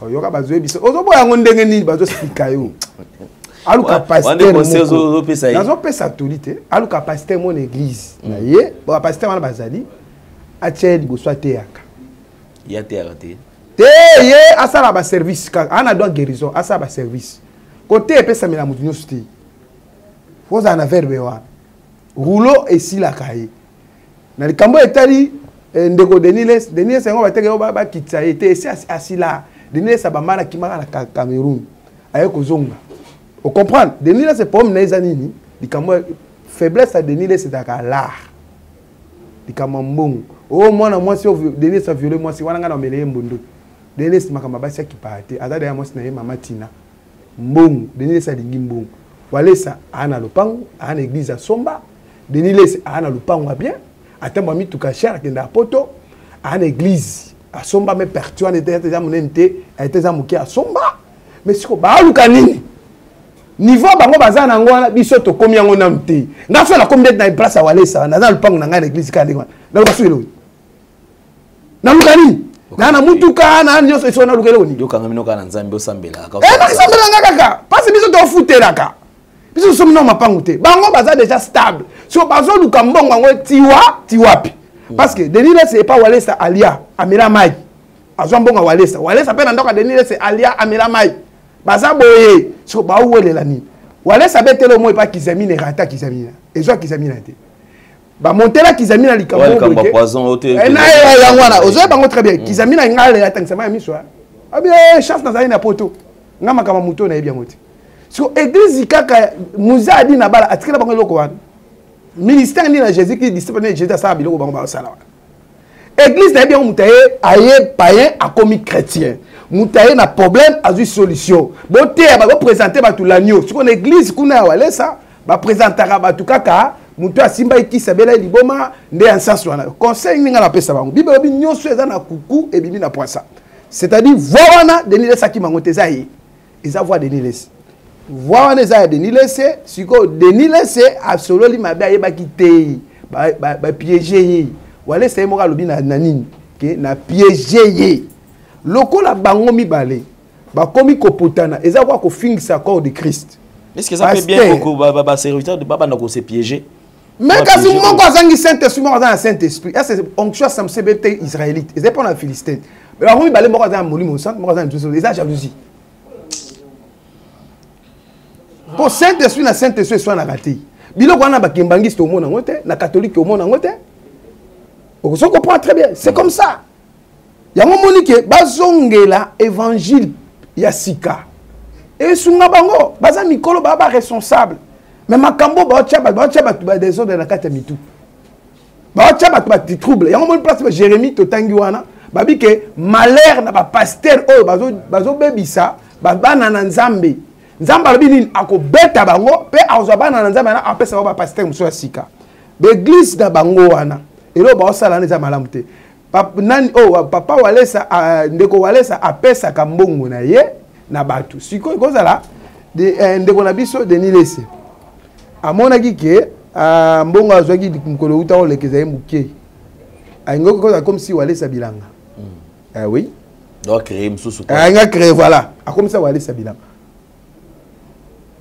yoka bazo biso ozoboya ngo ndenge nini bazo explica yo aluka pasteur moko nazo pesa autorité aluka pasteur mon église na ye bo pasteur wana bazali atie liboso te yaka ya te arrêté te ye asala ba service ana doit guérison asala ba service côté epesa mela mutu nyonso te foza na verbe wana rouleau esila kaye na likambo etali ndeko Deniles yango bateke yo ba kitsa ete esi asila Deniles abamana kimaka na Cameroun aye kozonga o comprendre Deniles c'est problème na ezanini likambo faiblesse à Deniles c'est daka l'art likambo mbongo o mwana mwasi Deniles a violé mwasi wana ngana meleye mbondo Deniles makamba basi akipate azada ya mwasi na ye mama Tina mbongo Deniles alingi mbongo Walesa ana lopango ana église asomba Deniles ana lopango bien atemba mituka cher kenda poto en église asomba me pertuan était déjà monente était za muki asomba mais siko ba luka nini niveau bango bazana ngwana biso to komi yango na mte ngaso na komi na place à Walesa na za lupango na ngana église ka ndingwa na basu elo na luka nini na mutuka na nyoso eso na luka elo ni yo kanga minoka na Nzambe osambela ka na sambela ngaka parce biso to futelaka biso sommes non mapangu te bango baza déjà stable so bazo luka mbongo ngo tiwapi parce que Deniles c'est pas Walesa alia amela mai azo mbongo Walesa pe na ndoka Deniles c'est alia amela mai baza boye so ba welela ni Walesa betelo mo pa kizamine rata kizamina ezo kizamina te ba montela kizamina likambo poison ote na ya ngwana ozo bango très bien kizamina ngale atangisa mai miswa abi chance na zali na poto nga makama muto na bien ngote so église kaka muzadi na bala atikela bango loko wana ministère ni na Jésus qui disciple na Jésus ça biloko bango ba sala église na bien mutaye aye païen a commis chrétien mutaye na problème a eu solution boté ba présenter ba tout l'agneau sur l'église kuna wale ça ba présentera ba tout kaka muto asimba ikisabela liboma nde ansas wana conseil ninga na pesa bango bible bi nyonso eza na kuku et bibi na poisson c'est-à-dire voilà Denis Lessa qui mangote ça y ils a voir Denis Lessa voilà ça Denis Lessa siko Denis Lessa absolument mabe ayeba kité ba piéger wala c'est mo lobi na nini ke na piéger lokola bango mibale ba komi kopotana eza kwa ko fingisa corps de Christ. Est-ce que ça fait bien que ba serviteur de baba na ko se piéger? Mais quand mon gazangi Saint-Esprit, mon gazangi Saint-Esprit, c'est onction ça me CBT israélite, et c'est pas la Philistin. Mais alors, il balait mon gazangi moli mon sang, mon gazangi tout ça, et ça jalousie. Pour Saint-Esprit, na Saint-Esprit soit na raté. Bilo kwa na ba kimbangiste au monde ngote, na catholique au monde ngote. On se comprend très bien, c'est comme ça. Il y a un moment que bazongela évangile yasika. Et sunga bango, baza mikolo baba responsable. Mais makambo ba tchaba des ordres na kata mitu. Ba tchaba tu trouble. Il y a un moment place Jérémie totangi wana, babi ke malheur na ba pasteur o bazo bebisa, ba na nzambe. Nzamba bini akobeta bango pe azo bana na nzambe na apesa ba pasteur muso sika. L'église na bango wana. Elo ba osala na za malamute. Papa walesa ndeko walesa apesa ka mbongo na ye na batu. Siko kozala de ndeko na biso Denis Lessa. Amonaki ke mbongo azwaki mukolo uta olekeza ye muke. Aingo koza comme si walesa bilanga. Oui. Donc créer mususu. Ainga créer voilà. A comme ça walesa bilanga.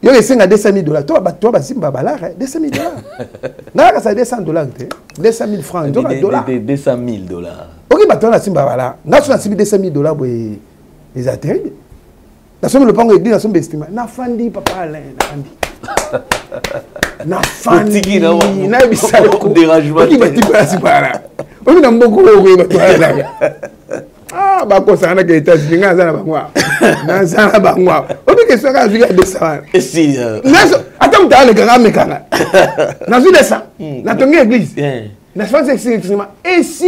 Yo esenga $200,000. Toi ba simba balara $200,000. Naka ça $200 $200,000 francs. $200,000. OK ba toi na simba bala. Nga so na simbi $200,000 boy. Les atterri. Na somme le pango église na somme estima. Na fandi papa Alain na fandi. Na fandi na bisa ko dérangement. Qui bati pas si para. On na mboko ko ba toi là. Ah ba ko sana ke États-Unis nga za na bangwa. Na za na bangwa. Obi ke so ka zika de ça. Et si Naso atam ta le kanga mekanga. Na zu de ça. Na tongi église. Na pense extrêmement et si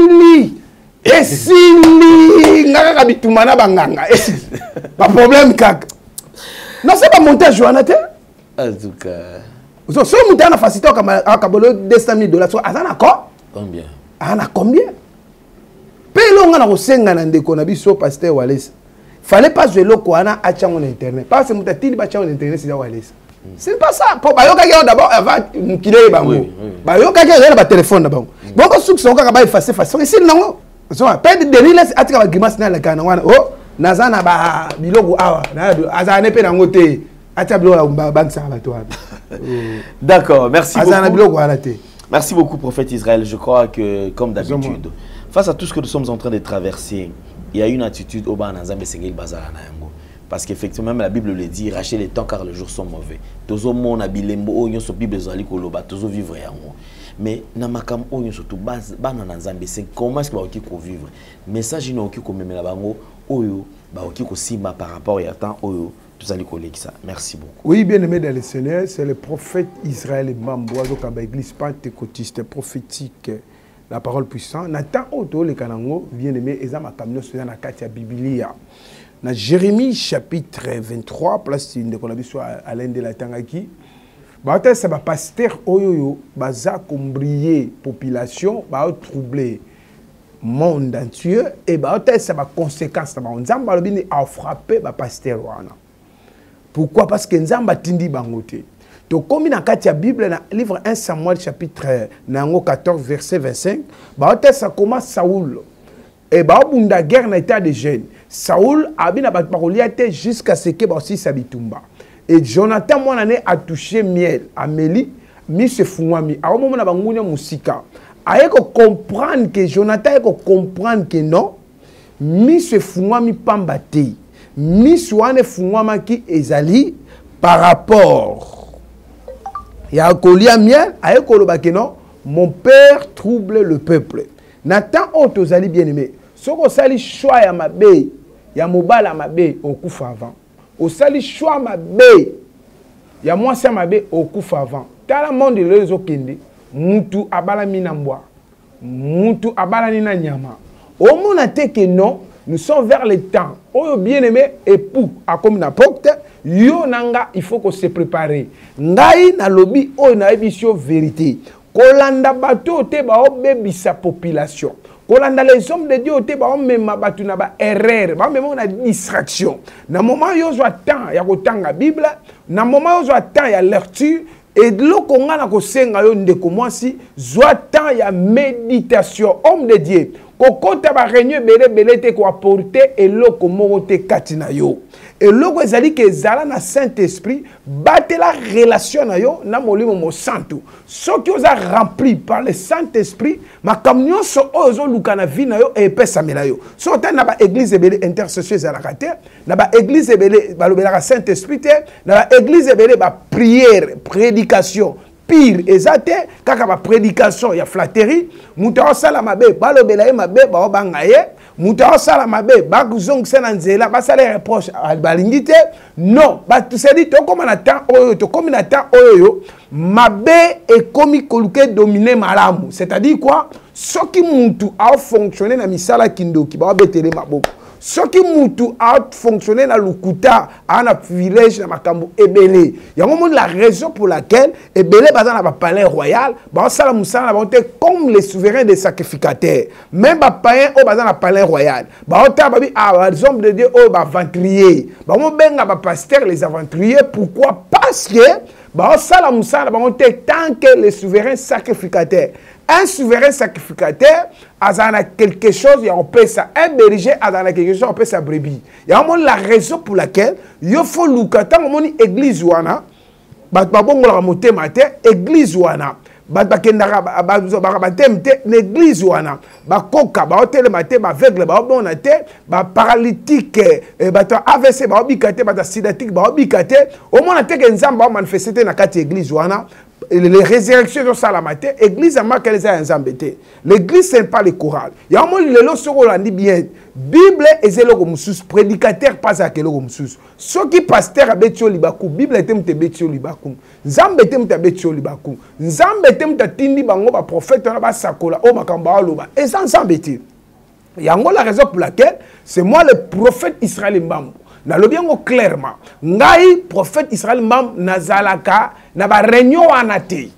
nga ka bitumana banganga. Pas problème kaka. Non c'est pas montage joanate. En tout cas. So montage na facilité akabolo $200,000 so azana ko? Combien? Ana combien? Pelonga na kosenga na ndeko na biso pasteur Walesa. Fallait pas jouer le koana à tchango internet. Parce que mutatili ba tchango internet c'est Walesa. C'est pas ça. Pour bayoka ki d'abord avant mukile bango. Bayoka ki na ba téléphone d'abord. Bon ko souk son ka ba effacer face. C'est nango. So perdre Denis Lessa atika ba grimace na la kana wana. Oh, nazana ba biloko awa. Na azana pe nango te. Atia biloko ba bank sa ba toi. D'accord, merci beaucoup. Azana biloko wana te. Merci beaucoup, prophète Israël. Je crois que, comme d'habitude, face à tout ce que nous sommes en train de traverser, il y a une attitude au bas Nazambe Sengel Bazara Nayango. Parce qu'effectivement, même la Bible le dit, rachez les temps car les jours sont mauvais. Tozo mon abilembo, onyo so Bible zali koloba, tozo vivre yango. Mais namakam onyo surtout base bana Nazambe c'est comment est-ce que ba oki ko vivre. Message ino oki ko memela bango oyo ba oki ko simba par rapport à temps oyo. Merci beaucoup. Oui, bien aimé dans le Seigneur, c'est le prophète Israël Mamboazo Kaba Église pentecôtiste prophétique, la parole puissante. Nathan Oto le Kanango, bien aimé, Ezama Kamino Sudan na Katia Biblia. Dans Jérémie chapitre 23, place de Konabiso à l'un de la Tangaki. Bah ça va pasteur Oyoyo, baza combrier population, bah troubler monde entier et bah ça va conséquence, bah on zamba lobini a frappé bah pasteur wana. Pourquoi? Parce que Nzamba tindi bangote. Donc comme dans la Bible, dans le livre 1 Samuel chapitre 14 verset 25, bah ça commence Saoul. Et bah au la guerre dans l'état de jeunes. Saoul a bien abattu jusqu'à ce que bah aussi sabitumba. Et Jonathan mon année a touché miel, Amélie, mis se fouami. À un moment na bangunya musika. Aye ko comprendre que Jonathan ko comprendre que non, mis se fouami pambate. Miswane fungwama ki ezali par rapport ya kolia miel aye koloba ke non mon père trouble le peuple. Nathan otozali bien aimé soko sali choix ya mabe ya mobala mabe okufa avant osali choix mabe ya mwasi mabe okufa avant tala monde lezo kende mutu abala minambwa mutu abala nina nyama omona te que non nous sommes vers le temps oyo bien aimé époux a comme na porte yo nanga il faut qu'on se préparer ngai na lobi oyo na ebisio vérité kolanda bato te ba obebisa population kolanda les hommes de Dieu te ba omema bato na ba erreur ba omema na distraction na moment yo zo temps ya kotanga Bible na moment yo zo temps ya lecture et loko nga na kosenga yo ndeko mwasi zo temps ya méditation homme de Dieu kokota ba réunion belé te ko apporter eloko moko te katina yo eloko ezali ke ezala na Saint-Esprit bate la relation na yo na molimo mo santo soki oza rempli par le Saint-Esprit makambo nyonso oyo ozoluka na vie na yo epesamela yo so ota na ba église ebele intercession ezalaka te na ba église ebele balobelaka Saint-Esprit te na ba église ebele ba prière prédication pire ezate kaka ba prédication ya flatterie muto osala mabe balobela ye mabe ba obanga ye muto osala mabe ba kuzongisa na nzela basala reproche balingi te non ba tusedi to comme na temps oyo to comme na temps oyo mabe ekomi koluke dominer malamu c'est-à-dire quoi soki mutu a fonctionner na misala kindoki ba betele maboko soki mutu a fonctionné na lukuta na village na makambo ebele yango moni la raison pour laquelle ebele baza na ba palais royal ba sala musala na bonté comme les souverains des sacrificateurs même ba païen o baza na palais royal ba ota ba bi les hommes de Dieu o ba aventurier ba mo benga ba pasteur les aventuriers pourquoi parce que ba sala musala ba bonté tant que les souverains sacrificateurs. Un souverain sacrificateur a quelque chose, il peut ça. Un berger a quelque chose, il peut ça brebis. Il y a la raison pour laquelle il faut l'oukater mon église ouana, église ouana, l'église ouana, koka, aveugle, paralytique, AVC, sidatique, au moins on manifester dans cette église ouana. Les résurrections de Salamate, l'église a marqué les embêtés. L'église, ce n'est pas le choral. Il y a un moment où on dit bien, Bible est le prédicateur, pas à quel moussous. Ceux qui pasteur à Betio Libakou, Bible est un Betio Libakou. Nzambe est un Betio Libakou. Nzambe est un Tindi Bango, prophète, on a Sakola, on a Kamba Oloba. Et ça, Nzambe est. Il y a la raison pour laquelle c'est moi le prophète Israël Mbambo. Na lobiango clairement ngai prophète Israël mam nazalaka na ba réunion anate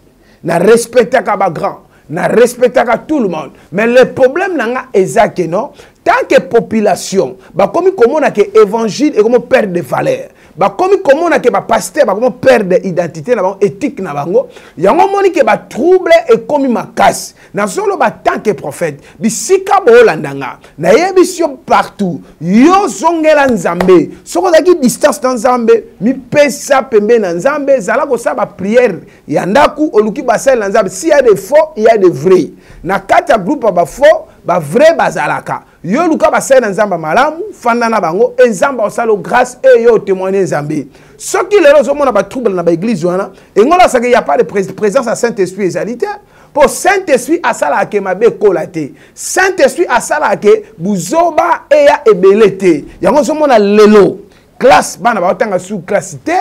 na respectaka ba grand na respectaka tout le monde mais le problème nanga ezake non tant que population ba komi komona ke évangile et comme perdre de valeur ba komi komona ke ba pasteur ba comme perdre identité na bango éthique na bango yango moni ke ba trouble et komi makasi na solo ba tant que prophète bisika bolandanga na yebisio partout yo zongela nzambe soko zaki distance na nzambe mi pesa pembe na nzambe zala ko sa ba prière ya ndaku oluki basel na nzambe si y a des faux il y a des vrais na kata groupe ba faux ba vrai bazalaka yo luka basel na nzamba malamu fanda na bango nzamba osalo grâce et yo témoigner nzambe soki lelo zomona ba trouble na ba église wana engola saka y a pas de présence à Saint-Esprit ezalité pour Saint-Esprit asala ke mabe kolate Saint-Esprit asala ke buzoba eya ebelete yango zomona lelo classe bana ba otanga sous classité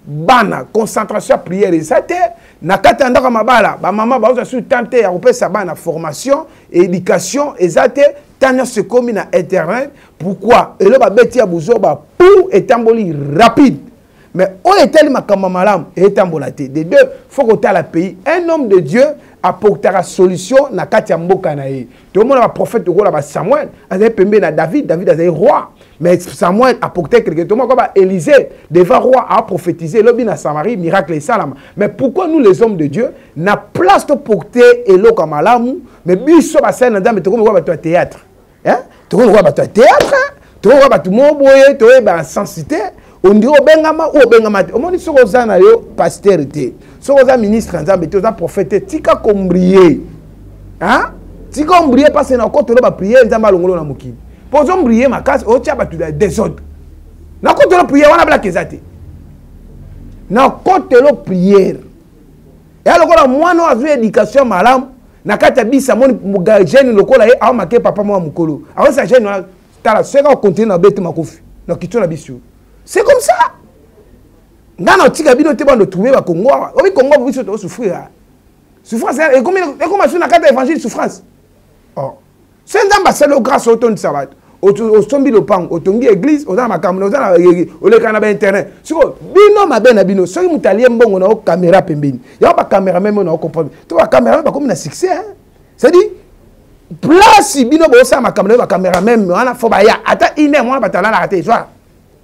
bana concentration prière ezate na kata ndaka mabala ba mama ba oza sous tenter ya kopesa bana formation éducation ezate tanya se komi na internet pourquoi elo ba beti ya buzoba pour etamboli rapide mais on est tellement comme malam et tambola te de deux faut que la pays un homme de Dieu apportera solution na katia mboka na ye tout le monde va prophète ko la ba Samuel azay pembe na David azay roi mais Samuel apportait quelque chose comme Élisée devant roi a prophétisé lobi na Samarie miracle et salam mais pourquoi nous les hommes de Dieu na place de porter eloko malamu mais biso ba scène ndambe to ko ba théâtre hein to ko ba théâtre to ko ba tout moboye to ba sensité on dit au bengama ou au bengama au moni soko zana yo pasteur te soko za ministre nzambe te za prophète tika kombrier hein tika kombrier parce na ko to ba prier nzamba longolo na mukini pozo mbrier makasi o tia ba tu da désordre na ko to prier wana bla kezate na ko to prière et alors ko moi no azu éducation malam na kata bisa moni muga jeune lokola e a make papa mo mukolo a sa jeune tala seka continue na bete makofi na kitona bisu C'est comme ça. Dans notre cabine, on va trouver le Congo. Oui, Congo, vous souffrez souffrir. Souffrance, et comment on a carte évangile souffrance? Oh. C'est un ambassadeur grâce au ton de sabbat. Au sombi le pan, au tongi église, au dans ma caméra, au le canapé internet. Sur bino ma ben abino, sur une italienne bon on a caméra pembini. Il y a pas caméra même on a comprendre. Tu vois caméra pas comme un succès hein. C'est dit place bino bo ça ma caméra même on a faut ba ya ata ine moi ba talana raté soit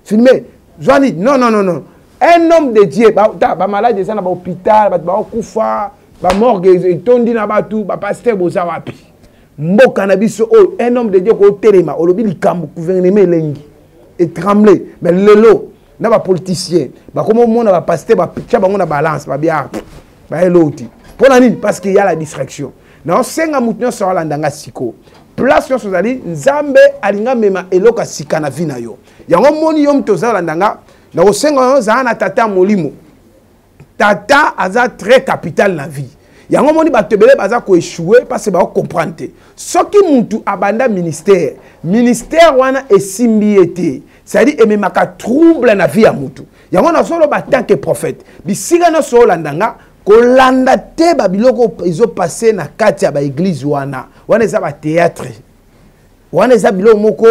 filmer. Joani non. Un homme de Dieu ba malade de ça na ba hôpital ba kufa ba morgue et tondi na ba tout ba pasteur bo ça wapi. Mboka na biso oh un homme de Dieu ko telema olobi likambo gouvernement elengi et trembler mais lelo na ba politicien ba comme mon na ba pasteur ba pitcha bango na balance ba bien ba eloti pour la nini parce qu'il y a la distraction na senga mutu so ala ndanga siko place yo sozali nzambe alinga mema eloka sika na vina yo yango moni yo mto za ndanga na osenga yo za na tata molimo tata aza très capital na vie yango moni batebele baza ko échouer parce que ba comprendre soki muntu abanda ministère wana esimbi ete c'est-à-dire ememaka trouble na vie ya mutu yango na solo ba tant que prophète bisika na solo landanga kolanda te ba biloko izo passer na kati ya ba église wana eza ba théâtre wana eza biloko moko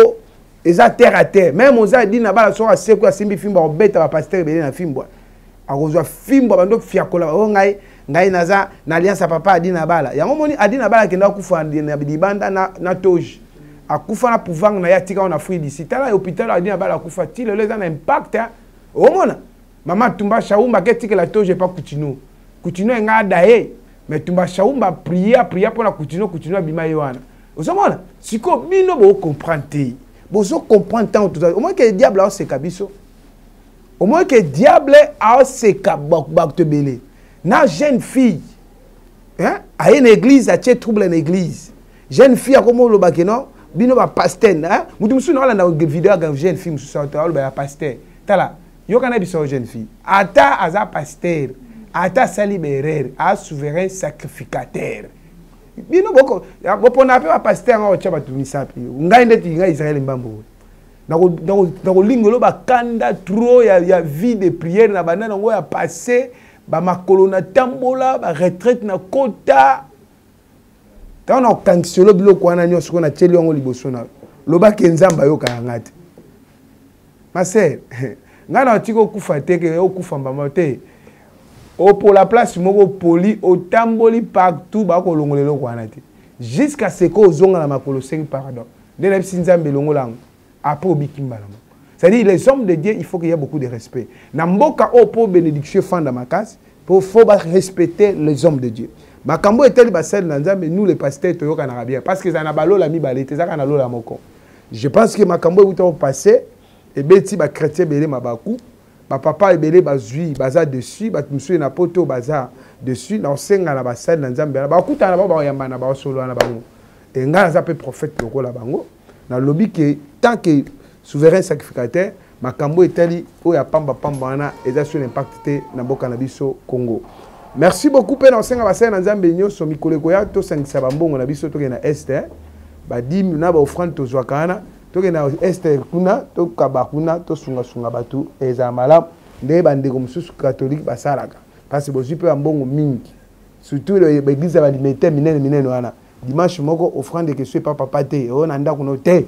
eza terre à terre même oza dit na bala so aseko asimbi fimbo obeta ba pasteur belé na fimbo akozwa fimbo bando fiakola o ngai naza na alliance papa adina bala yango moni adina bala kenda kufa na bidibanda na toge akufa na pouvoir na yatika na fruit d'ici tala hôpital adina bala kufa ti le les en impact o mona mama tumba shaumba ke tika la toge pas continue nga dae mais tumba shaumba prier pour la continue bima yoana o so mona siko bino bo comprendre bozo comprendre tant tout au moins que le diable a se kabiso au moins que le diable a se kabak te belé. Na jeune fille, hein, à une église, à tirer trouble en église. Jeune fille, à comment le bakeno, bino ba pasteur, hein, mutu musu na la vidéo avec jeune fille, musu sa tawol ba pasteur. Tala, yo kana biso jeune fille. Ata aza pasteur, ata saliberer, a souverain sacrificateur. Bino boko, boko na pe ba pasteur nga ocha batu misapi. Ngai ndeti nga Israël mbambo. Nako lingolo ba kanda trop ya vie de prière na banana ngo ya passer. Ba makolo na tambola ba retraite na kota ta na kansolo biloko wana nyonso ko na teli yango liboso na loba ke nzamba yo ka ngati ma sœur ngana otiko kufa teke o kufa mbamba te o pour la place moko poli o tamboli partout ba ko longolelo ko wana te jusqu'à ce que ozonga na makolo 5 pardon de la nzambe longolango après obikimbala. C'est-à-dire, les hommes de Dieu, il faut qu'il y ait beaucoup de respect. Namboka o pour bénédiction fan dans ma case, pour faut respecter les hommes de Dieu. Makambo est tel basel mais nous les pasteurs toyo kana bien parce que ça na balo la mi balete ça kana lola moko. Je pense que makambo est au passé et beti ba chrétien belé mabaku, ba papa belé bazui baza dessus, ba monsieur na poto baza dessus, na senga na basel nzambe ba kuta na ba yamba na ba solo na bango. Et nga za pe prophète loko la bango. Na lobby que tant que souverain sacrificateur makambo etali o ya pamba wana eza sur l'impact na mboka na biso Congo. Merci beaucoup pe na senga basaya na nzambe nyoso mikoleko ya to sangisa bambongo na biso to ke na este ba dim na ba offrande to zwakana to ke na este kuna to kabakuna to sunga batu eza malam nde bande comme sous catholique basalaka parce que bozi pe bambongo mingi surtout l'église ba limité minene wana dimanche moko offrande que soit papa te on anda kuno te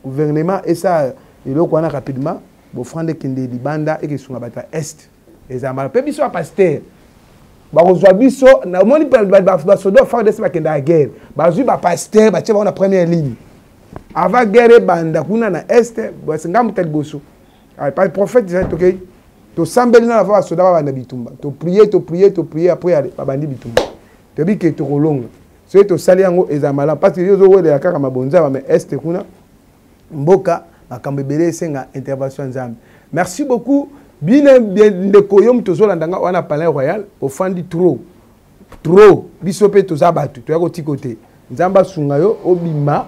gouvernement et ça il est quoi rapidement bo frande kende libanda et que sunga bata est et amala pe biso pasteur ba kozwa biso na moni ba sodo fa de se ba kenda guerre ba zu ba pasteur ba tsheba na première ligne avant guerre banda kuna na est ba singa mutel boso pas prophète disait OK to sambeli na fa soda ba na bitumba to prier après ba bandi bitumba to bi ke to kolonga c'est to sali yango ezamala parce que yo zo wele akaka mabonza ba est kuna mboka makambebele senga intervention nzambe. Merci beaucoup. Bien de koyom tozola ndanga wana palais royal ofandi trop bisope tozabatu to yako tikote nzamba sunga yo obima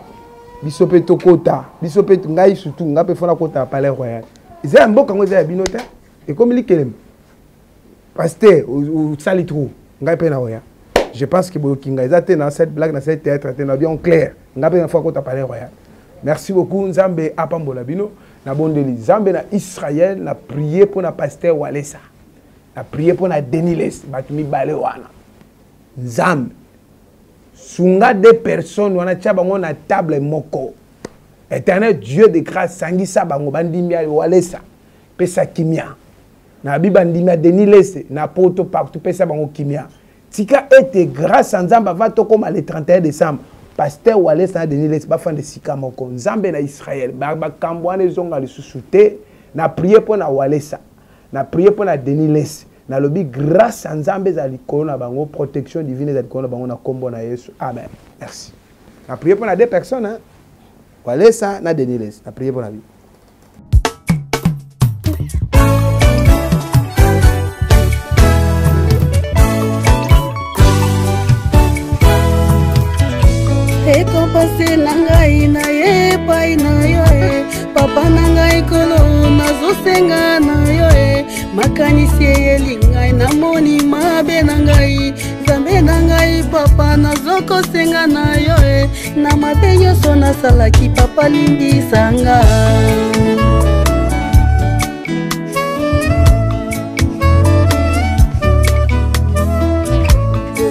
bisope tokota bisope ngai surtout ngape fona kota palais royal izaya mboka ngo izaya binota e comme likelem pasteur ou sali trop ngai pe na royal. Je pense que bokinga ezate na cette blague na cette théâtre te na bien clair ngape na fona kota palais royal. Merci beaucoup Nzambe apambola bino na bondeli Zambe na Israël na prier pour na pasteur Walesa na prier pour na Deniles batumi balé wana Zambe sunga des personnes wana tia bango na table moko Éternel Dieu de grâce sangisa bango bandimia Walesa pesa kimia na bibandimia Deniles na poto partout pesa bango kimia tika ete grâce Nzamba va to comme le 31 décembre pasteur Walesa na Deniles ba fan de sika moko Nzambe na Israël ba kambwane zonga le susute na prier pour na Walesa na prier pour na Deniles na lobby grâce à Nzambe za likolo na bango protection divine za likolo na bango na kombo na Yesu amen merci na prier pour na deux personnes hein Walesa na Deniles na prier pour la vie. Ekompase nangai na ye pai na yo papa nangai kolo nazosenga na yo makanisi elingai namoni mabe nangai Zambe nangai papa nazokosenga na yo na mabe nyonso nasalaki papa lindisanga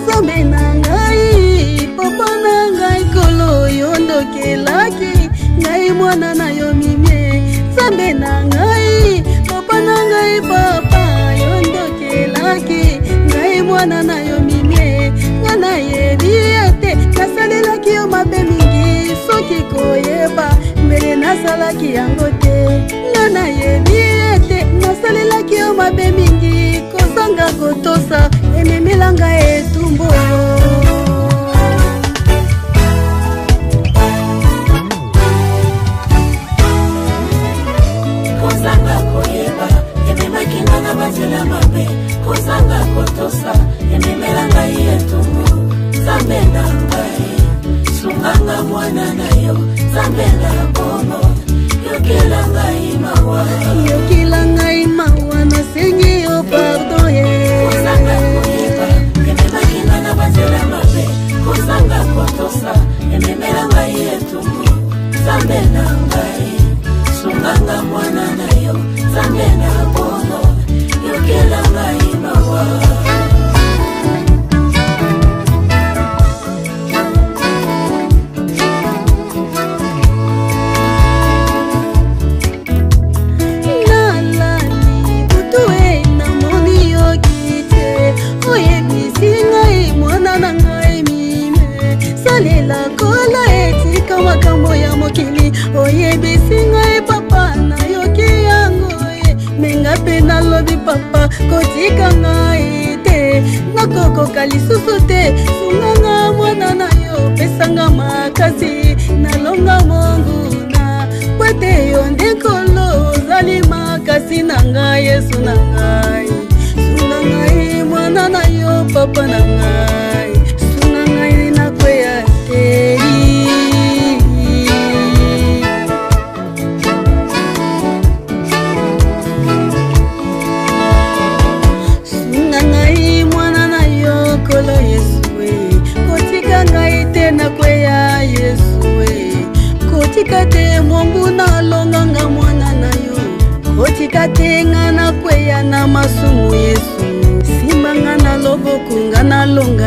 Zambe nangai papa nangai kolo yondokelaki ngai mwana na yo mimie Zambe nangai papa nangai papa yondokelaki ngai mwana na yo mimie ngana yebiate nasalelaki yo mabe mingi soki koyeba mbele nasalaki yango te ngana yebiate nasalelaki yo mabe mingi kozanga kotosa ememelanga etumbo kozanga koyeba ememaki ngana bazela mabe kozanga kotosa ememelanga etumbo Zambe na ngai sunganga mwana na yo Zambe na bomo yokela ngai mawa nasengi yo pardon kozanga koyeba ememaki ngana bazela mabe kozanga kotosa ememelanga etumbo Zambe na ngai sunganga mwana na yo Zambe na bomo yokela ngai mawa salela kola etika makambo ya mokili oyebisi ngai papa nayoki yango menga mpe nalobi papa kotika ngai te nakokoka lisusu te sunganga mwana na yo pesanga makasi nalonga monguna po ete yo nde nkolo ozali makasi na ngai Yesu na ngai sunga ngai mwana na yo papa na ngai sunga ngai nakweya te sunga ngai mwana na yo kolo Yesu kotika ngai te nakweya Yesu kotika te mongu nalonganga mwana na yo kotika te nga nakweya na masumu Yesu simanga na loboko nga nalonga